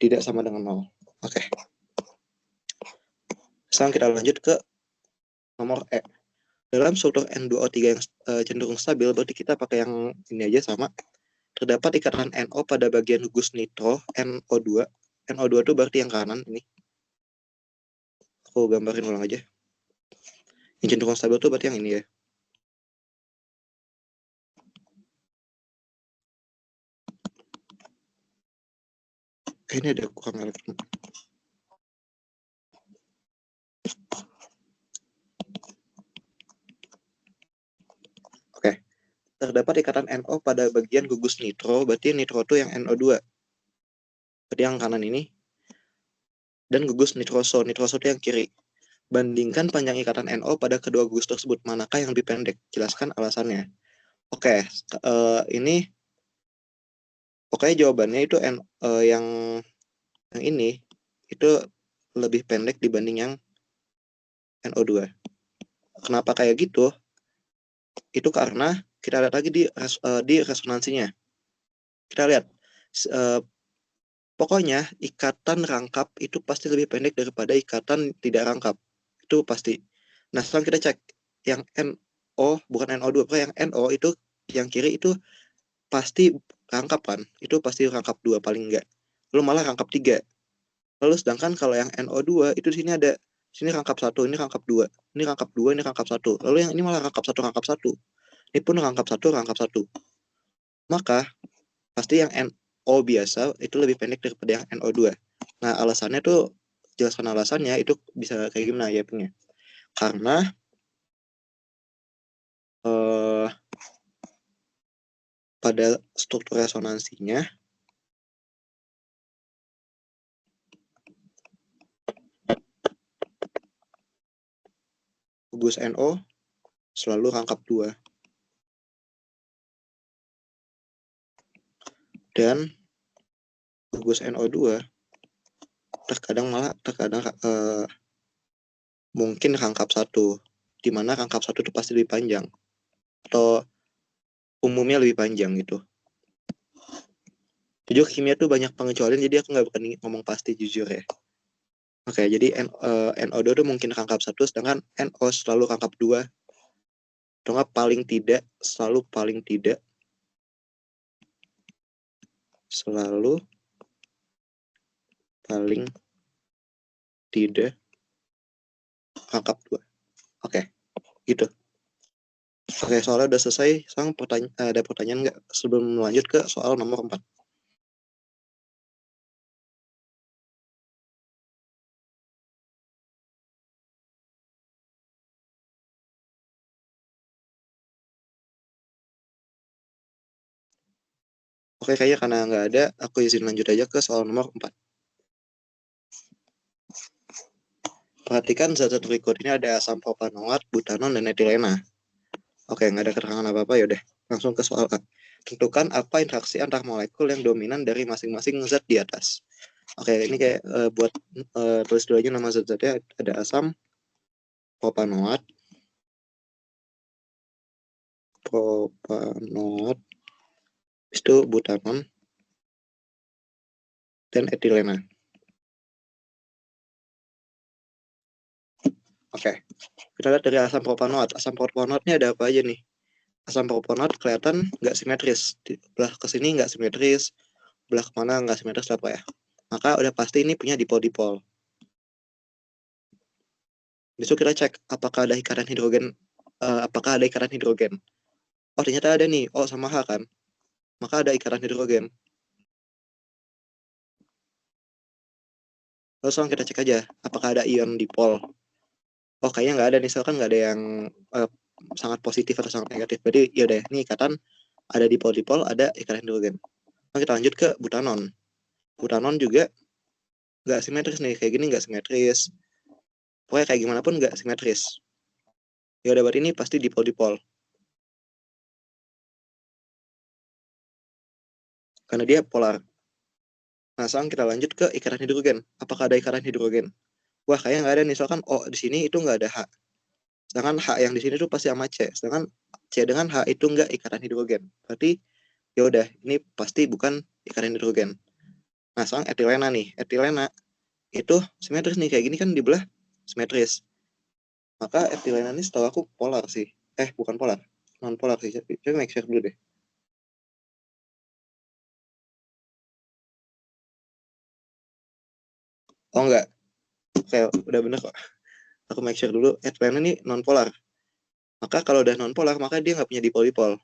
Tidak sama dengan 0. Oke. Sekarang kita lanjut ke nomor E. Dalam struktur N2O3 yang cenderung stabil, berarti kita pakai yang ini aja sama. Terdapat ikatan NO pada bagian gugus nitro NO2. NO2 itu berarti yang kanan ini. Aku gambarin ulang aja. Yang cenderung stabil itu berarti yang ini ya. Ini ada kurang elektron. Oke. Terdapat ikatan NO pada bagian gugus nitro, berarti nitro itu yang NO2. Berarti yang kanan ini. Dan gugus nitroso itu yang kiri. Bandingkan panjang ikatan NO pada kedua gugus tersebut, manakah yang lebih pendek? Jelaskan alasannya. Oke, ini pokoknya jawabannya itu yang ini itu lebih pendek dibanding yang NO2. Kenapa kayak gitu? Itu karena kita lihat lagi di resonansinya. Kita lihat, pokoknya ikatan rangkap itu pasti lebih pendek daripada ikatan tidak rangkap. Itu pasti. Nah, sekarang kita cek yang NO, bukan NO2, yang NO itu yang kiri itu pasti rangkap kan? Itu pasti rangkap 2 paling enggak. Lalu malah rangkap 3. Lalu sedangkan kalau yang NO2 itu di sini ada sini rangkap 1, ini rangkap 2, ini rangkap 2, ini rangkap 1. Lalu yang ini malah rangkap 1, rangkap 1. Ini pun rangkap 1, rangkap 1. Maka pasti yang NO biasa itu lebih pendek daripada yang NO2. Nah, alasannya tuh, jelaskan alasannya itu bisa kayak gimana ya punya. Karena pada struktur resonansinya gugus NO selalu rangkap 2. Dan gugus NO2 terkadang mungkin rangkap 1, di mana rangkap 1 itu pasti lebih panjang atau umumnya lebih panjang gitu. Jujur kimia tuh banyak pengecualian, jadi aku nggak berani ngomong pasti jujur ya. Oke, jadi NO2 itu mungkin rangkap 1, sedangkan NO selalu rangkap 2. Atau nggak paling tidak, selalu paling tidak selalu paling tidak rangkap 2. Oke, gitu. Oke, soalnya udah selesai. Sekarang ada pertanyaan nggak sebelum lanjut ke soal nomor 4? Oke, kayaknya karena nggak ada, aku izin lanjut aja ke soal nomor 4. Perhatikan zat-zat berikut ini ada asam propanoat, butanon, dan etilena. Oke, nggak ada keterangan apa-apa, yaudah. Langsung ke soal A. Tentukan apa interaksi antar molekul yang dominan dari masing-masing zat di atas. Oke, ini kayak buat tulis dulu aja nama zat-zatnya. Ada asam propanoat, itu butanon, dan etilena. Oke, kita lihat dari asam propanoat. Asam propanoatnya ada apa aja nih? Asam propanoat kelihatan nggak simetris. Di belah ke sini nggak simetris, belah kemana nggak simetris apa ya. Maka udah pasti ini punya dipol-dipol. Besok kita cek apakah ada ikatan hidrogen. Oh, ternyata ada nih. Oh, sama H kan. Maka ada ikatan hidrogen. Lalu sekarang kita cek aja apakah ada ion dipol. Oh, kayaknya nggak ada nih. Soalnya kan nggak ada yang sangat positif atau sangat negatif. Berarti ya udah, ini ikatan ada dipol-dipol, ada ikatan hidrogen. Nah, kita lanjut ke butanon. Butanon juga nggak simetris nih, kayak gini nggak simetris. Pokoknya kayak gimana pun nggak simetris. Ya udah, berarti ini pasti dipol-dipol. Karena dia polar. Nah, sekarang kita lanjut ke ikatan hidrogen. Apakah ada ikatan hidrogen? Wah, kayaknya nggak ada nih. Misalkan O di sini itu nggak ada H. Sedangkan H yang di sini tuh pasti sama C. Sedangkan C dengan H itu nggak ikatan hidrogen. Berarti ya udah, ini pasti bukan ikatan hidrogen. Nah, sekarang etilena nih. Etilena itu simetris nih, kayak gini kan dibelah simetris. Maka etilena ini setahu aku polar sih. Bukan polar. Non polar sih. Coba make sure dulu deh. Oh enggak. Oke, udah bener kok. Aku make sure dulu. Etilena ini non polar. Maka kalau udah non polar, maka dia nggak punya dipol-dipol.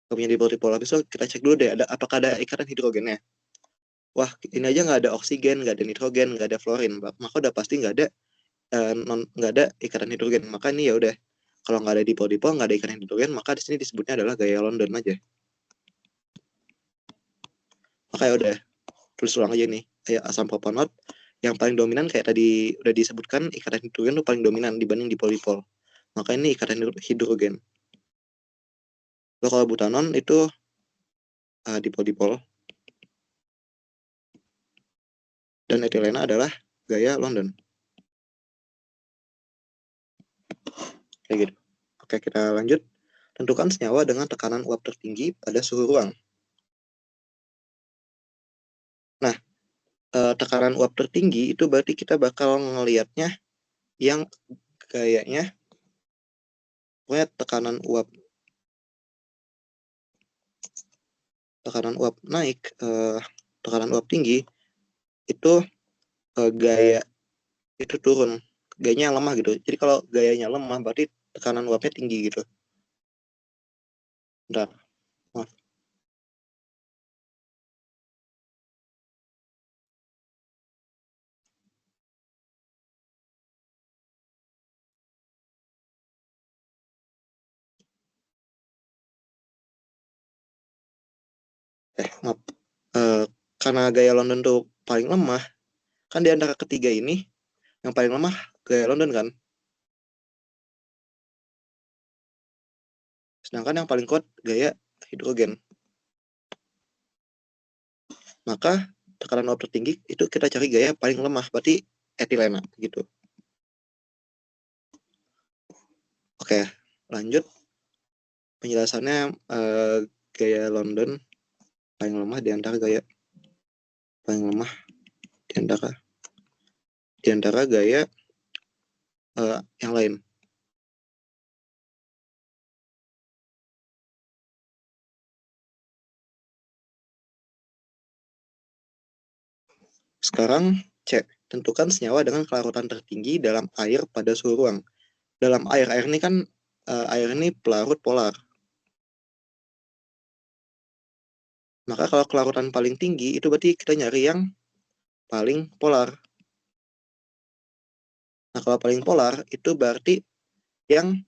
Nggak punya dipol-dipol. Habis itu kita cek dulu deh, apakah ada ikatan hidrogennya. Wah, ini aja nggak ada oksigen, nggak ada nitrogen, nggak ada fluorin. Maka udah pasti nggak ada ikatan hidrogen. Maka ini ya udah, kalau nggak ada dipol-dipol, nggak ada ikatan hidrogen, maka di sini disebutnya adalah gaya London aja. Maka ya udah, tulis ulang aja nih. Asam propanoat yang paling dominan kayak tadi udah disebutkan, ikatan hidrogen itu paling dominan dibanding dipol-dipol. Maka ini ikatan hidrogen. Lalu kalau butanon itu dipol-dipol. Dan etilena adalah gaya London. Kayak gitu. Oke, kita lanjut. Tentukan senyawa dengan tekanan uap tertinggi pada suhu ruang. Nah, tekanan uap tertinggi itu berarti kita bakal ngelihatnya yang gayanya, pokoknya tekanan uap naik, tekanan uap tinggi itu gaya itu turun, gayanya yang lemah gitu. Jadi kalau gayanya lemah berarti tekanan uapnya tinggi gitu. Bentar, maaf. Maaf. Karena gaya London tuh paling lemah, kan di antara ketiga ini yang paling lemah gaya London kan. Sedangkan yang paling kuat gaya hidrogen. Maka tekanan uap tertinggi itu kita cari gaya paling lemah, berarti etilena gitu. Oke, lanjut. Penjelasannya gaya London paling lemah di antara gaya gaya yang lain. Sekarang C. Tentukan senyawa dengan kelarutan tertinggi dalam air pada suhu ruang. Dalam air ini kan air ini pelarut polar. Maka kalau kelarutan paling tinggi itu berarti kita nyari yang paling polar. Nah, kalau paling polar itu berarti yang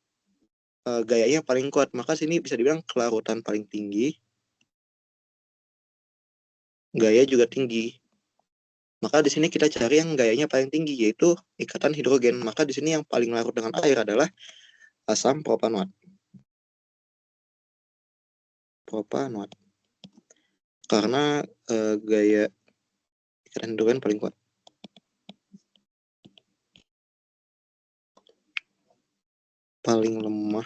gayanya paling kuat. Maka sini bisa dibilang kelarutan paling tinggi, gaya juga tinggi. Maka di sini kita cari yang gayanya paling tinggi, yaitu ikatan hidrogen. Maka di sini yang paling larut dengan air adalah asam propanoat. Karena gaya ikatan hidrogen paling kuat. Paling lemah.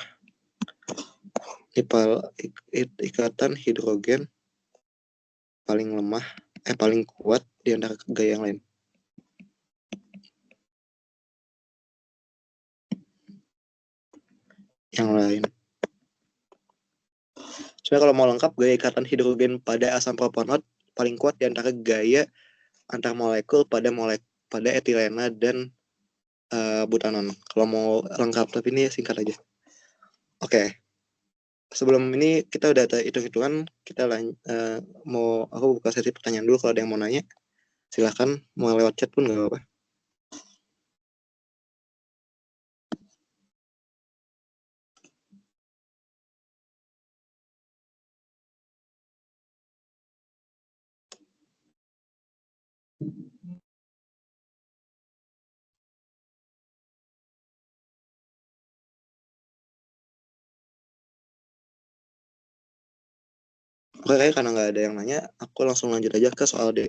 Ikatan hidrogen paling lemah, paling kuat di antara gaya yang lain. Sebenarnya kalau mau lengkap, gaya ikatan hidrogen pada asam propanoat paling kuat di antara gaya antar molekul pada etilena dan butanon. Kalau mau lengkap, tapi ini singkat aja. Oke. Sebelum ini kita udah hitung-hitungan, aku buka sesi pertanyaan dulu. Kalau ada yang mau nanya, silahkan. Mau lewat chat pun nggak apa-apa. Oke, karena nggak ada yang nanya, aku langsung lanjut aja ke soal D.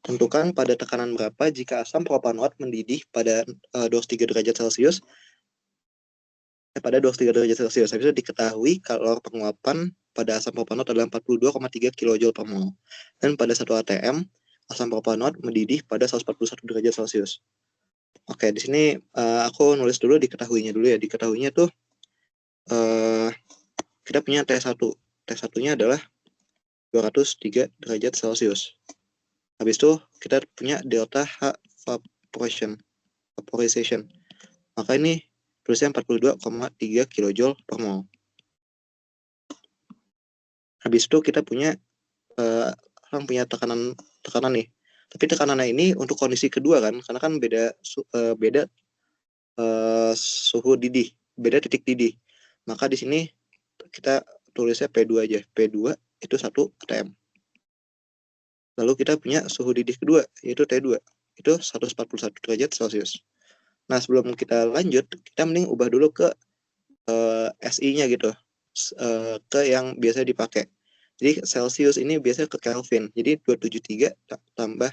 Tentukan pada tekanan berapa jika asam propanoat mendidih pada 23 derajat Celcius. Pada 23 derajat Celcius. Bisa diketahui kalor penguapan pada asam propanoat adalah 42,3 kJ per mol. Dan pada 1 atm, asam propanoat mendidih pada 141 derajat Celcius. Oke, di sini aku nulis dulu diketahuinya dulu ya. Diketahuinya tuh kita punya T1. T1-nya adalah 203 derajat Celcius. Habis itu kita punya delta H vaporization. Maka ini tulisnya 42,3 kJ per mol. Habis itu kita punya tekanan nih. Tapi tekanannya ini untuk kondisi kedua kan, karena kan beda suhu didih, beda titik didih. Maka di sini kita tulisnya P2 aja. P2 itu 1 atm. Lalu kita punya suhu didih kedua, yaitu T2. Itu 141 derajat Celcius. Nah, sebelum kita lanjut, kita mending ubah dulu ke SI-nya gitu. Ke yang biasa dipakai. Jadi Celsius ini biasanya ke Kelvin. Jadi 273 tambah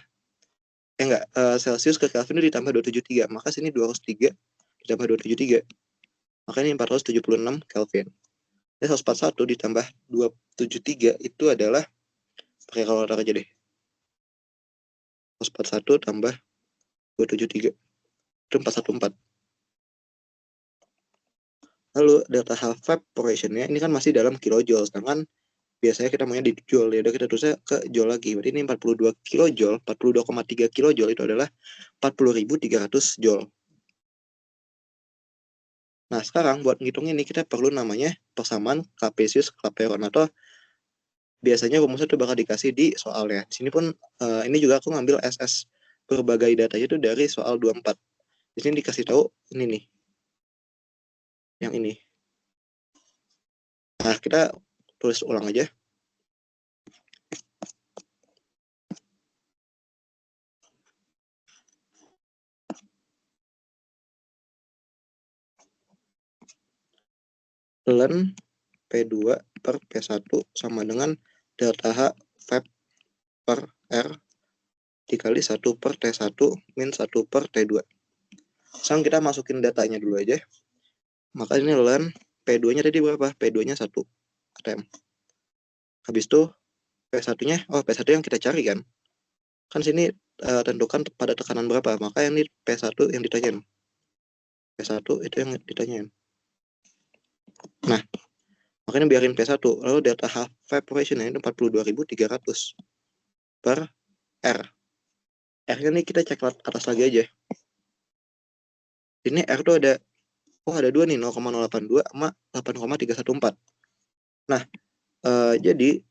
Celsius ke Kelvin itu ditambah 273. Maka sini 203 ditambah 273. Maka ini 476 Kelvin. Ini 141 ditambah 273 itu adalah, pakai kalkulator aja deh. 141 tambah 273 itu 414. Lalu delta half evaporation-nya ini kan masih dalam kilojoule, sedangkan biasanya kita maunya di joule, ya udah kita terusnya ke joule lagi. Berarti ini 42 kilojoule, 42,3 kilojoule itu adalah 40.300 joule. Nah, sekarang buat ngitung ini kita perlu namanya persamaan Clapeyron Clapeyron, atau biasanya rumusnya itu bakal dikasih di soalnya. Di sini pun ini juga aku ngambil SS berbagai datanya itu dari soal 24. Di sini dikasih tahu ini nih. Yang ini. Nah, kita tulis ulang aja. Ln P2 per P1 sama dengan delta H Vap per R dikali 1 per T1 min 1 per T2. Sekarang kita masukin datanya dulu aja. Maka ini ln P2-nya tadi berapa? P2-nya 1 atm. Habis itu P1-nya, P1 yang kita cari kan. Kan sini tentukan pada tekanan berapa. Maka yang ini P1 yang ditanyain. P1 itu yang ditanyain. Nah, makanya biarin P1. Lalu delta half evaporation itu 42.300 per R. R-nya nih kita cek atas lagi aja. Ini R tuh ada dua nih, 0,082 sama 8,314. Nah, jadi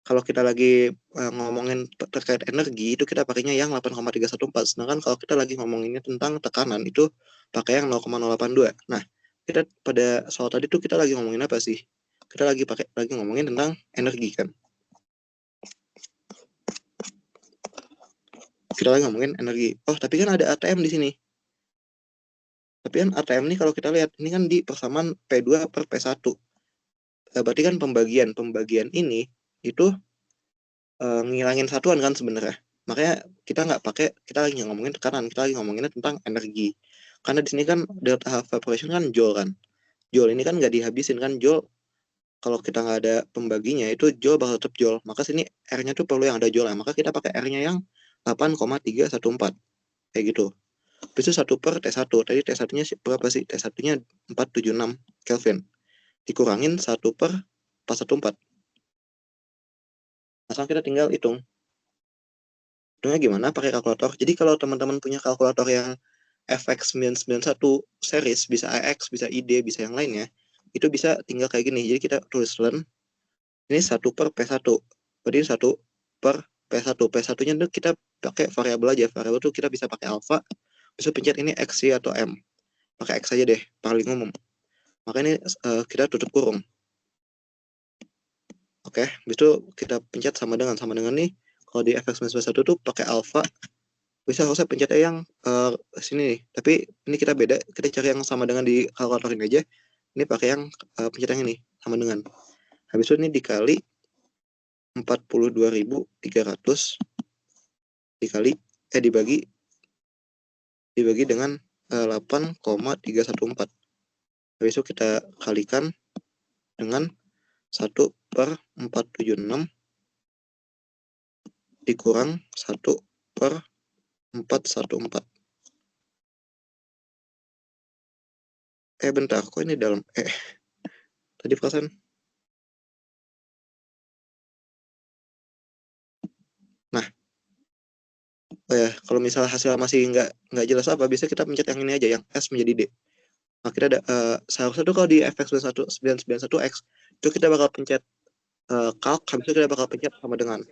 kalau kita lagi ngomongin terkait energi itu kita pakainya yang 8,314. Sedangkan kalau kita lagi ngomonginnya tentang tekanan itu pakai yang 0,082. Nah, kita pada soal tadi tuh kita lagi ngomongin apa sih? Kita lagi ngomongin tentang energi kan. Kita lagi ngomongin energi. Tapi kan ada ATM di sini. Tapi kan ATM nih kalau kita lihat ini kan di persamaan P2 per P1. Berarti kan pembagian ini itu ngilangin satuan kan sebenarnya. Makanya kita nggak pakai, kita lagi ngomongin tekanan, kita lagi ngomonginnya tentang energi. Karena di sini kan delta half evaporation kan joule kan. Joule ini kan nggak dihabisin kan, joule kalau kita nggak ada pembaginya itu joule bakal tetap joule. Maka sini R-nya tuh perlu yang ada joule. Maka kita pakai R-nya yang 8,314 kayak gitu. Habis itu 1 per T1. Tadi T1-nya berapa sih? T1-nya 476 Kelvin. Dikurangin 1 per 414. Nah, sekarang kita tinggal hitung. Hitungnya gimana? Pakai kalkulator. Jadi kalau teman-teman punya kalkulator yang FX991 series, bisa AX, bisa ID, bisa yang lainnya, itu bisa tinggal kayak gini. Jadi kita tulis ln, ini 1 per P1. Berarti 1 per P1. P1-nya itu kita pakai variabel aja. Variabel itu kita bisa pakai alpha, bisa pencet ini X, Y, atau M. Pakai X aja deh, paling umum. Maka ini kita tutup kurung. Oke, habis itu kita pencet sama dengan nih. Kalau di FX991 tuh pakai alpha, bisa harusnya pencet yang sini nih. Tapi ini kita beda, kita cari yang sama dengan di kalkulator ini aja. Ini pakai yang pencet yang ini, sama dengan. Habis itu ini dikali 42.300 dibagi dengan 8,314. Habis itu kita kalikan dengan 1 per 476 dikurang 1 per 414. Bentar, kok ini dalam tadi perasaan. Nah, kalau misalnya hasil masih nggak jelas apa, bisa kita pencet yang ini aja, yang S menjadi D. Nah, kita ada seharusnya tuh kalau di FX991X itu kita bakal pencet calc, habis itu kita bakal pencet sama dengan.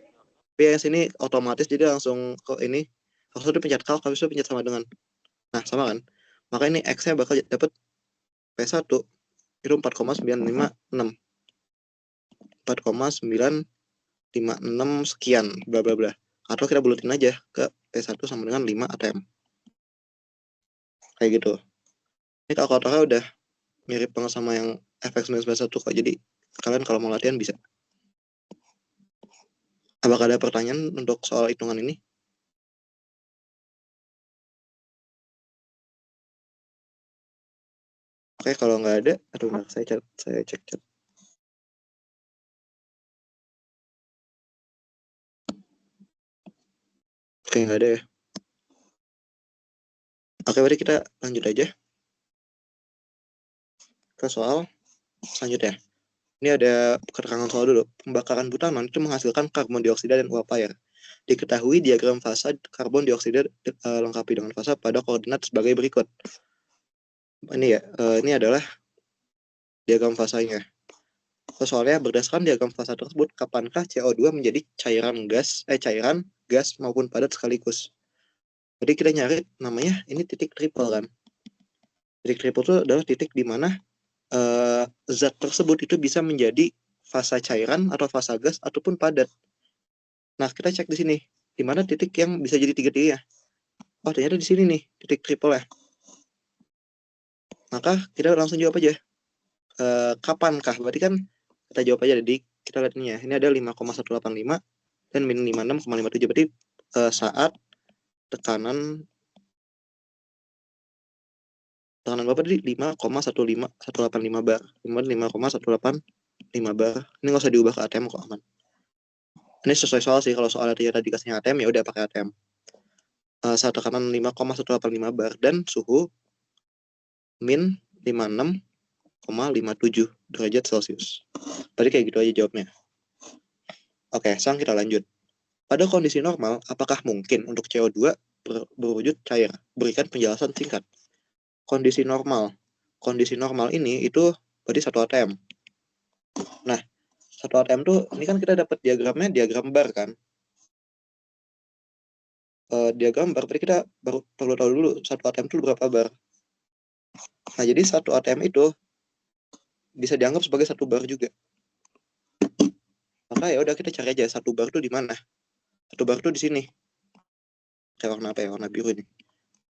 Tapi yang sini otomatis, jadi langsung ke ini harusnya tuh pencet calc, habis itu pencet sama dengan. Nah, sama kan? Maka ini X-nya bakal dapat P1 itu 4,956. 4,956 sekian, bla bla bla. Atau kita bulatin aja ke P1 sama dengan 5 ATM. Kayak gitu. Ini kalkulatornya udah mirip banget sama yang FX991 kok. Jadi kalian kalau mau latihan bisa. Apakah ada pertanyaan untuk soal hitungan ini? Oke, kalau nggak ada, aduh, bentar, saya cek chat. Oke, nggak ada ya. Oke, berarti kita lanjut aja ke soal selanjutnya. Ini ada keterangan soal dulu. Pembakaran butanon itu menghasilkan karbon dioksida dan uap air. Diketahui diagram fasa karbon dioksida lengkapi dengan fasa pada koordinat sebagai berikut. Ini ya, ini adalah diagram fasanya. Soalnya berdasarkan diagram fasa tersebut, kapankah CO2 menjadi cairan, gas maupun padat sekaligus? Jadi kita nyari namanya ini titik triple kan. Titik triple itu adalah titik di mana zat tersebut itu bisa menjadi fasa cairan atau fasa gas ataupun padat. Nah, kita cek di sini, di mana titik yang bisa jadi tiga-tiga. Oh, ternyata di sini nih, titik triple ya. Maka kita langsung jawab aja. Kapankah? Berarti kan kita jawab aja. Jadi kita lihat ini ya. Ini ada 5,185 dan min 56,57. Berarti saat tekanan berapa tadi? 5,185 bar. 5,185 bar. Ini nggak usah diubah ke ATM kok, aman. Ini sesuai soal sih. Kalau soalnya tadi dikasihnya ATM, ya udah pakai ATM. Saat tekanan 5,185 bar dan suhu min 56,57 derajat Celcius. Tadi kayak gitu aja jawabnya. Oke, sekarang kita lanjut. Pada kondisi normal, apakah mungkin untuk CO2 berwujud cair? Berikan penjelasan singkat. Kondisi normal ini itu berarti 1 ATM. Nah, 1 ATM tuh, ini kan kita dapat diagramnya, diagram bar kan. Diagram bar, berarti kita perlu tahu dulu 1 ATM itu berapa bar. Nah, jadi 1 ATM itu bisa dianggap sebagai 1 bar juga. Maka ya udah kita cari aja 1 bar itu di mana. 1 bar itu di sini. Kayak warna apa ya? Warna biru ini.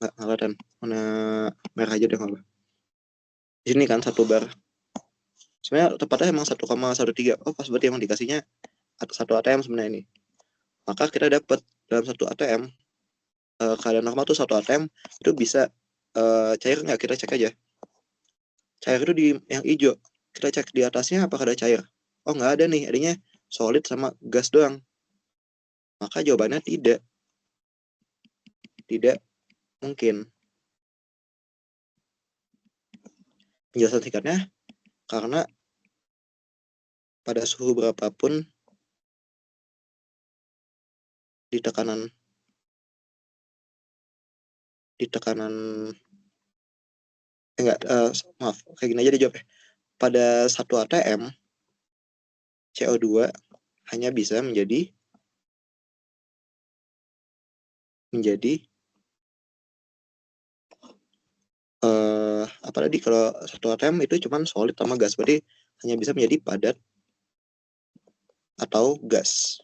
Nggak kelihatan. Warna merah aja deh malah. Di sini kan 1 bar. Sebenarnya tepatnya emang 1,13. Oh, pas berarti emang dikasihnya 1 ATM sebenarnya ini. Maka kita dapat dalam 1 ATM, keadaan normal tuh 1 ATM itu bisa cair nggak? Kita cek aja. Cair itu di yang hijau. Kita cek di atasnya apakah ada cair. Oh, nggak ada nih. Adanya solid sama gas doang. Maka jawabannya tidak. Tidak mungkin. Penjelasan singkatnya, karena pada suhu berapapun di tekanan maaf, kayak gini aja dijawab ya. Pada 1 ATM CO2 hanya bisa menjadi apa tadi, kalau 1 ATM itu cuman solid sama gas, berarti hanya bisa menjadi padat atau gas.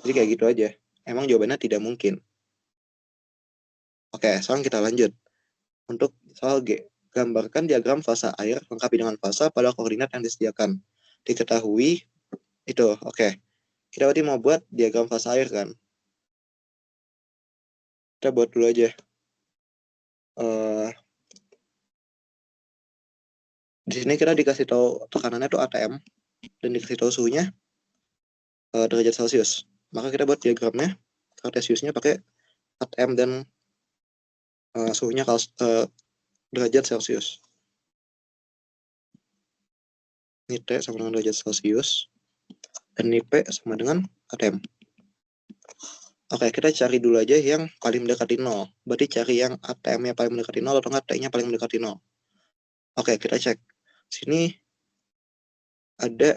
Jadi kayak gitu aja. Emang jawabannya tidak mungkin. Oke, sekarang kita lanjut. Untuk soal G, gambarkan diagram fasa air lengkapi dengan fasa pada koordinat yang disediakan. Diketahui itu, oke. Kita berarti mau buat diagram fasa air kan? Kita buat dulu aja. Di sini kita dikasih tahu tekanannya tuh ATM dan dikasih tahu suhunya derajat Celcius. Maka kita buat diagramnya Cartesiusnya pakai ATM dan suhunya derajat Celcius. Ini T sama dengan derajat Celcius dan ini P sama dengan ATM. Oke, kita cari dulu aja yang paling mendekati 0. Berarti cari yang ATM-nya paling mendekati 0 atau enggak T-nya paling mendekati 0. Oke, kita cek. Sini ada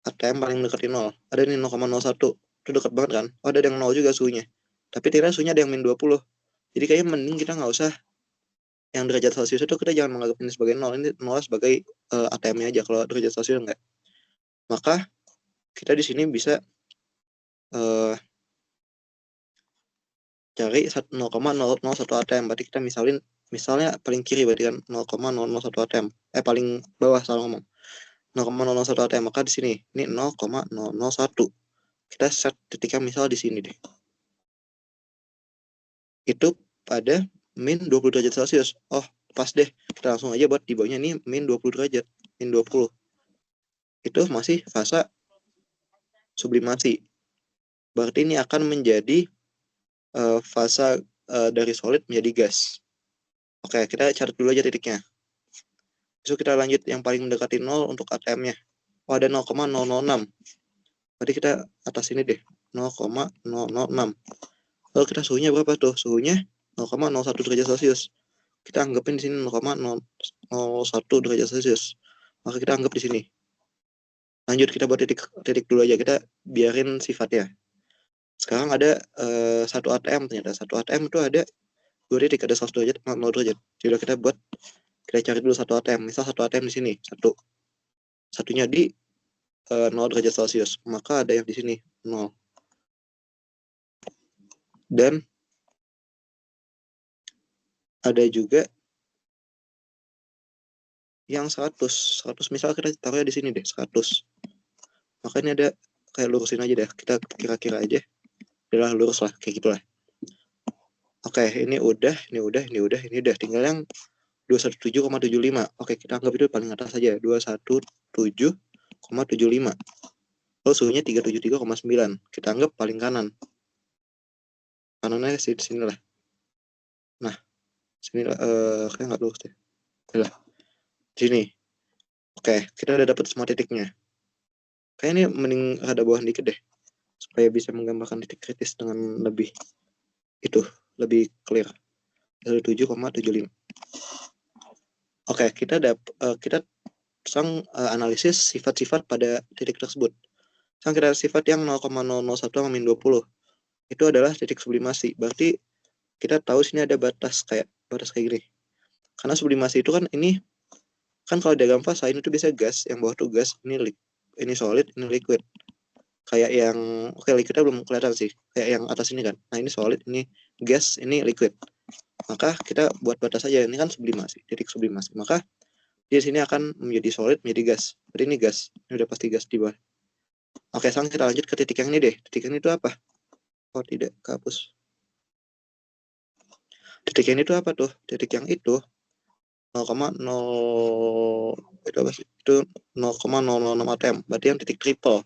ATM paling mendekati 0. Ada nih 0,01. Itu dekat banget kan? Oh, ada yang 0 juga suhunya. Tapi tidak suhunya ada yang min 20. Jadi kayaknya mending kita nggak usah yang derajat Celcius itu kita jangan menganggap ini sebagai 0, ini 0 sebagai ATM-nya aja. Kalau derajat Celcius enggak. Maka kita di sini bisa cari 0,001 ATM. Berarti kita misalnya paling kiri berarti kan 0,001 ATM. Paling bawah salah ngomong. 0,001 ATM. Maka di sini ini 0,001. Kita set titiknya misal di sini deh. Itu pada min 20 derajat Celcius. Oh, pas deh. Kita langsung aja buat di bawahnya ini min 20 derajat. Min 20. Itu masih fase sublimasi. Berarti ini akan menjadi fase dari solid menjadi gas. Oke, kita catat dulu aja titiknya. Besok kita lanjut yang paling mendekati 0 untuk ATM-nya. Oh, ada 0,006. Berarti kita atas ini deh. 0,006. Lalu kita suhunya berapa tuh? Suhunya 0,01 derajat Celcius. Kita anggapin di sini 0,001 derajat Celcius. Maka kita anggap di sini. Lanjut kita buat titik dulu aja. Kita biarin sifatnya. Sekarang ada 1 ATM ternyata. 1 ATM itu ada 2 titik. Ada 100 derajat, 0 derajat. Jadi kita cari dulu 1 ATM. Misal 1 ATM di sini. Satunya di 0 derajat Celcius. Maka ada yang di sini 0. Dan ada juga yang 100 misal kita taruhnya di sini deh 100. Maka ini ada kayak lurusin aja deh, kita kira-kira aja adalah lurus lah kayak gitulah. Oke, ini udah tinggal yang 217,75. Oke, kita anggap itu paling atas saja 217,75. Lalu suhunya 373,9. Kita anggap paling kanan. Kanannya di sini lah. Nah, sini kayak nggak lurus deh. Lah. Sini. Oke, kita udah dapat semua titiknya. Kayaknya ini mending ada bawah dikit deh. Supaya bisa menggambarkan titik kritis dengan lebih clear. 7,75. Oke, kita analisis sifat-sifat pada titik tersebut. Kita sifat yang 0,001 sama min 20. Itu adalah titik sublimasi. Berarti kita tahu sini ada batas kayak gini. Karena sublimasi itu kan ini kan kalau diagram fasa ini tuh biasa gas, yang bawah tuh gas, ini solid, ini liquid. Kayak yang liquidnya belum kelihatan sih, kayak yang atas ini kan. Nah, ini solid, ini gas, ini liquid. Maka kita buat batas saja, ini kan sublimasi, titik sublimasi. Maka di sini akan menjadi solid, menjadi gas. Berarti ini gas, ini udah pasti gas di bawah. Oke, sekarang kita lanjut ke titik yang ini deh. Titik yang itu apa? Oh, tidak, kehapus. Titik yang itu apa tuh? Titik yang itu 0,0 itu apa sih? Itu 0,006 ATM. Berarti yang titik triple.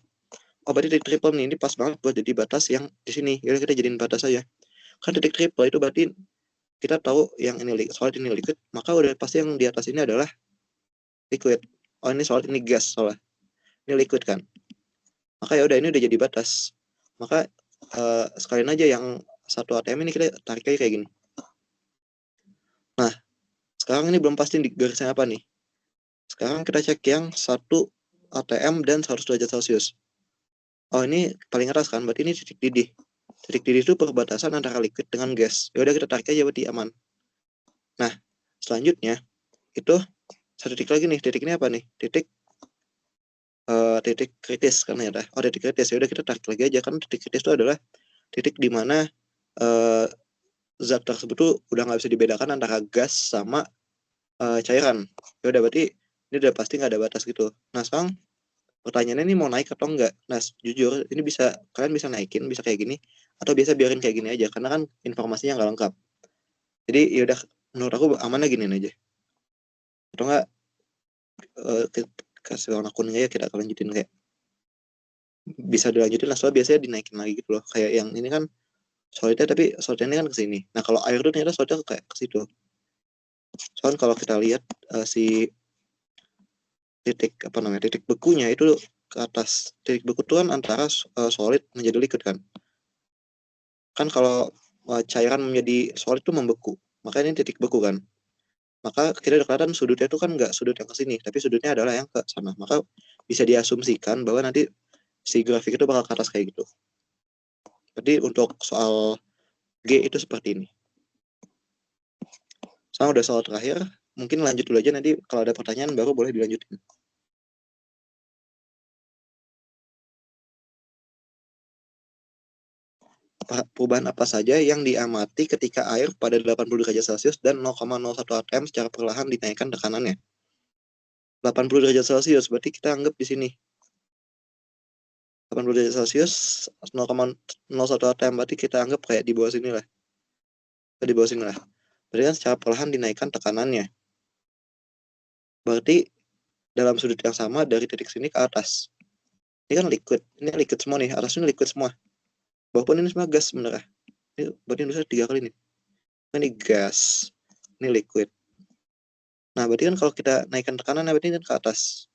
Oh, berarti titik triple ini pas banget buat jadi batas yang di sini. Jadi kita jadiin batas saja. Kan titik triple itu berarti kita tahu yang ini solid, ini liquid, maka udah pasti yang di atas ini adalah liquid. Oh, ini solid, ini gas soalnya. Ini liquid kan. Maka ya udah ini udah jadi batas. Maka sekalian aja yang 1 ATM ini kita tarik aja kayak gini. Nah, sekarang ini belum pasti di garisnya apa nih. Sekarang kita cek yang 1 ATM dan 100 derajat Celcius. Oh, ini paling atas kan, berarti ini titik didih. Titik didih itu perbatasan antara liquid dengan gas. Ya udah kita tarik aja berarti aman. Nah, selanjutnya itu satu titik lagi nih. Titik ini apa nih? Titik kritis kan ya. Oh, titik kritis. Ya udah kita tarik lagi aja kan titik kritis itu adalah titik di mana zat tersebut tuh udah nggak bisa dibedakan antara gas sama cairan. Ya udah berarti ini udah pasti nggak ada batas gitu. Nah, sekarang pertanyaannya ini mau naik atau enggak? Nah, jujur ini kalian bisa naikin, bisa kayak gini, atau biasa biarin kayak gini aja, karena kan informasinya nggak lengkap. Jadi yaudah, menurut aku amannya gini aja. Atau enggak, kasih warna kuning aja, kita lanjutin kayak bisa dilanjutin lah, soalnya biasanya dinaikin lagi gitu loh. Kayak yang ini kan solidnya, tapi solidnya ini kan ke sini. Nah, kalau air itu ternyata solidnya kayak ke situ. Soalnya kalau kita lihat si titik bekunya itu ke atas. Titik beku itu kan antara solid menjadi liquid kan. Kan kalau cairan menjadi solid itu membeku. Maka ini titik beku kan. Maka kita udah kelihatan sudutnya itu kan nggak sudut yang ke sini, tapi sudutnya adalah yang ke sana. Maka bisa diasumsikan bahwa nanti si grafik itu bakal ke atas kayak gitu. Jadi untuk soal G itu seperti ini. Sekarang udah soal terakhir, mungkin lanjut dulu aja, nanti kalau ada pertanyaan baru boleh dilanjutin. Perubahan apa saja yang diamati ketika air pada 80 derajat Celcius dan 0,01 atm secara perlahan dinaikkan tekanannya? 80 derajat Celcius, berarti kita anggap di sini. 80 derajat Celcius, 0,01 atm, berarti kita anggap kayak di bawah sini lah. Di bawah sini lah. Berarti kan secara perlahan dinaikkan tekanannya. Berarti dalam sudut yang sama dari titik sini ke atas. Ini kan liquid. Ini liquid semua nih. Atasnya liquid semua. Walaupun ini semua gas sebenarnya. Ini berarti nulisnya 3 kali nih. Ini gas. Ini liquid. Nah, berarti kan kalau kita naikkan tekanan, berarti kan ke atas.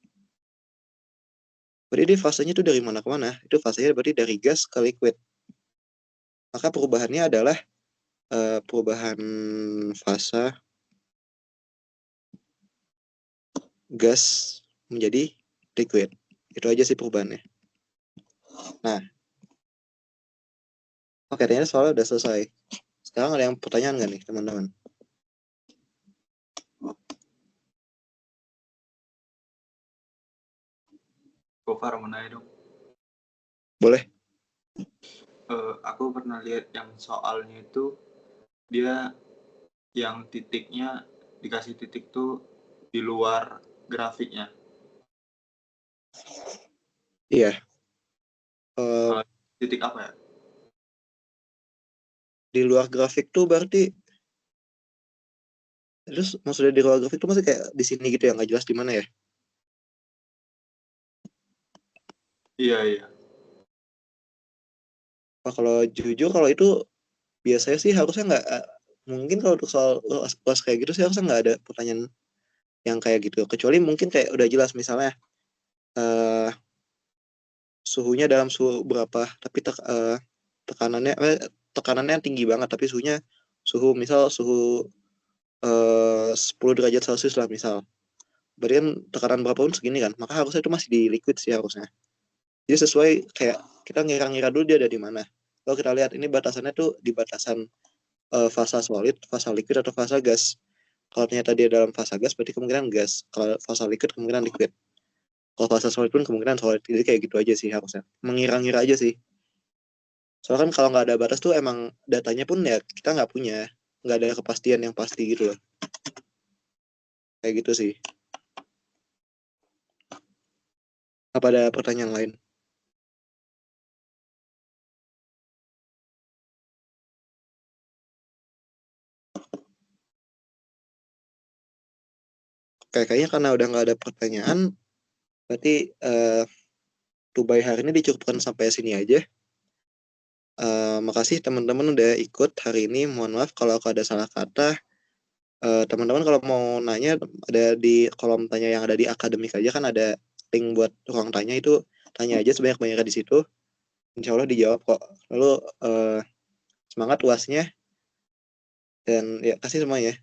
Berarti dia fasenya itu dari mana ke mana? Itu fasenya berarti dari gas ke liquid. Maka perubahannya adalah perubahan fasa gas menjadi liquid. Itu aja sih perubahannya. Nah, oke, ternyata soalnya udah selesai. Sekarang ada yang pertanyaan nggak nih, teman-teman? Gofar mau nanya dong. Boleh. Aku pernah lihat yang soalnya itu dia yang titiknya dikasih titik tuh di luar grafiknya. Iya. Titik apa ya? Di luar grafik tuh berarti, terus maksudnya di luar grafik tuh masih kayak di sini gitu ya, nggak jelas di mana ya? Iya. Nah, kalau jujur kalau itu biasanya sih harusnya nggak, mungkin kalau untuk soal luas kayak gitu sih harusnya nggak ada pertanyaan yang kayak gitu, kecuali mungkin kayak udah jelas misalnya suhunya dalam suhu berapa, tapi tekanannya tinggi banget, tapi suhu misal suhu 10 derajat Celcius lah misal. Berarti kan tekanan berapapun segini kan, maka harusnya itu masih di liquid sih harusnya. Jadi sesuai kayak kita ngira-ngira dulu dia ada di mana. Kalau kita lihat ini batasannya tuh di batasan fasa solid, fasa liquid atau fasa gas. Kalau ternyata dia dalam fasa gas berarti kemungkinan gas. Kalau fasa liquid kemungkinan liquid. Kalau fasa solid pun kemungkinan solid. Jadi kayak gitu aja sih harusnya. Mengira-ngira aja sih. Soalnya kan kalau nggak ada batas tuh emang datanya pun ya kita nggak punya. Nggak ada kepastian yang pasti gitu loh. Kayak gitu sih. Apa ada pertanyaan lain? Kayaknya karena udah nggak ada pertanyaan, berarti Tubai hari ini dicukupkan sampai sini aja. Makasih teman-teman udah ikut hari ini. Mohon maaf kalau ada salah kata. Teman-teman kalau mau nanya ada di kolom tanya yang ada di akademik aja, kan ada link buat ruang tanya, itu tanya aja sebanyak-banyaknya di situ. Insya Allah dijawab kok. Lalu semangat UASnya dan ya kasih semuanya.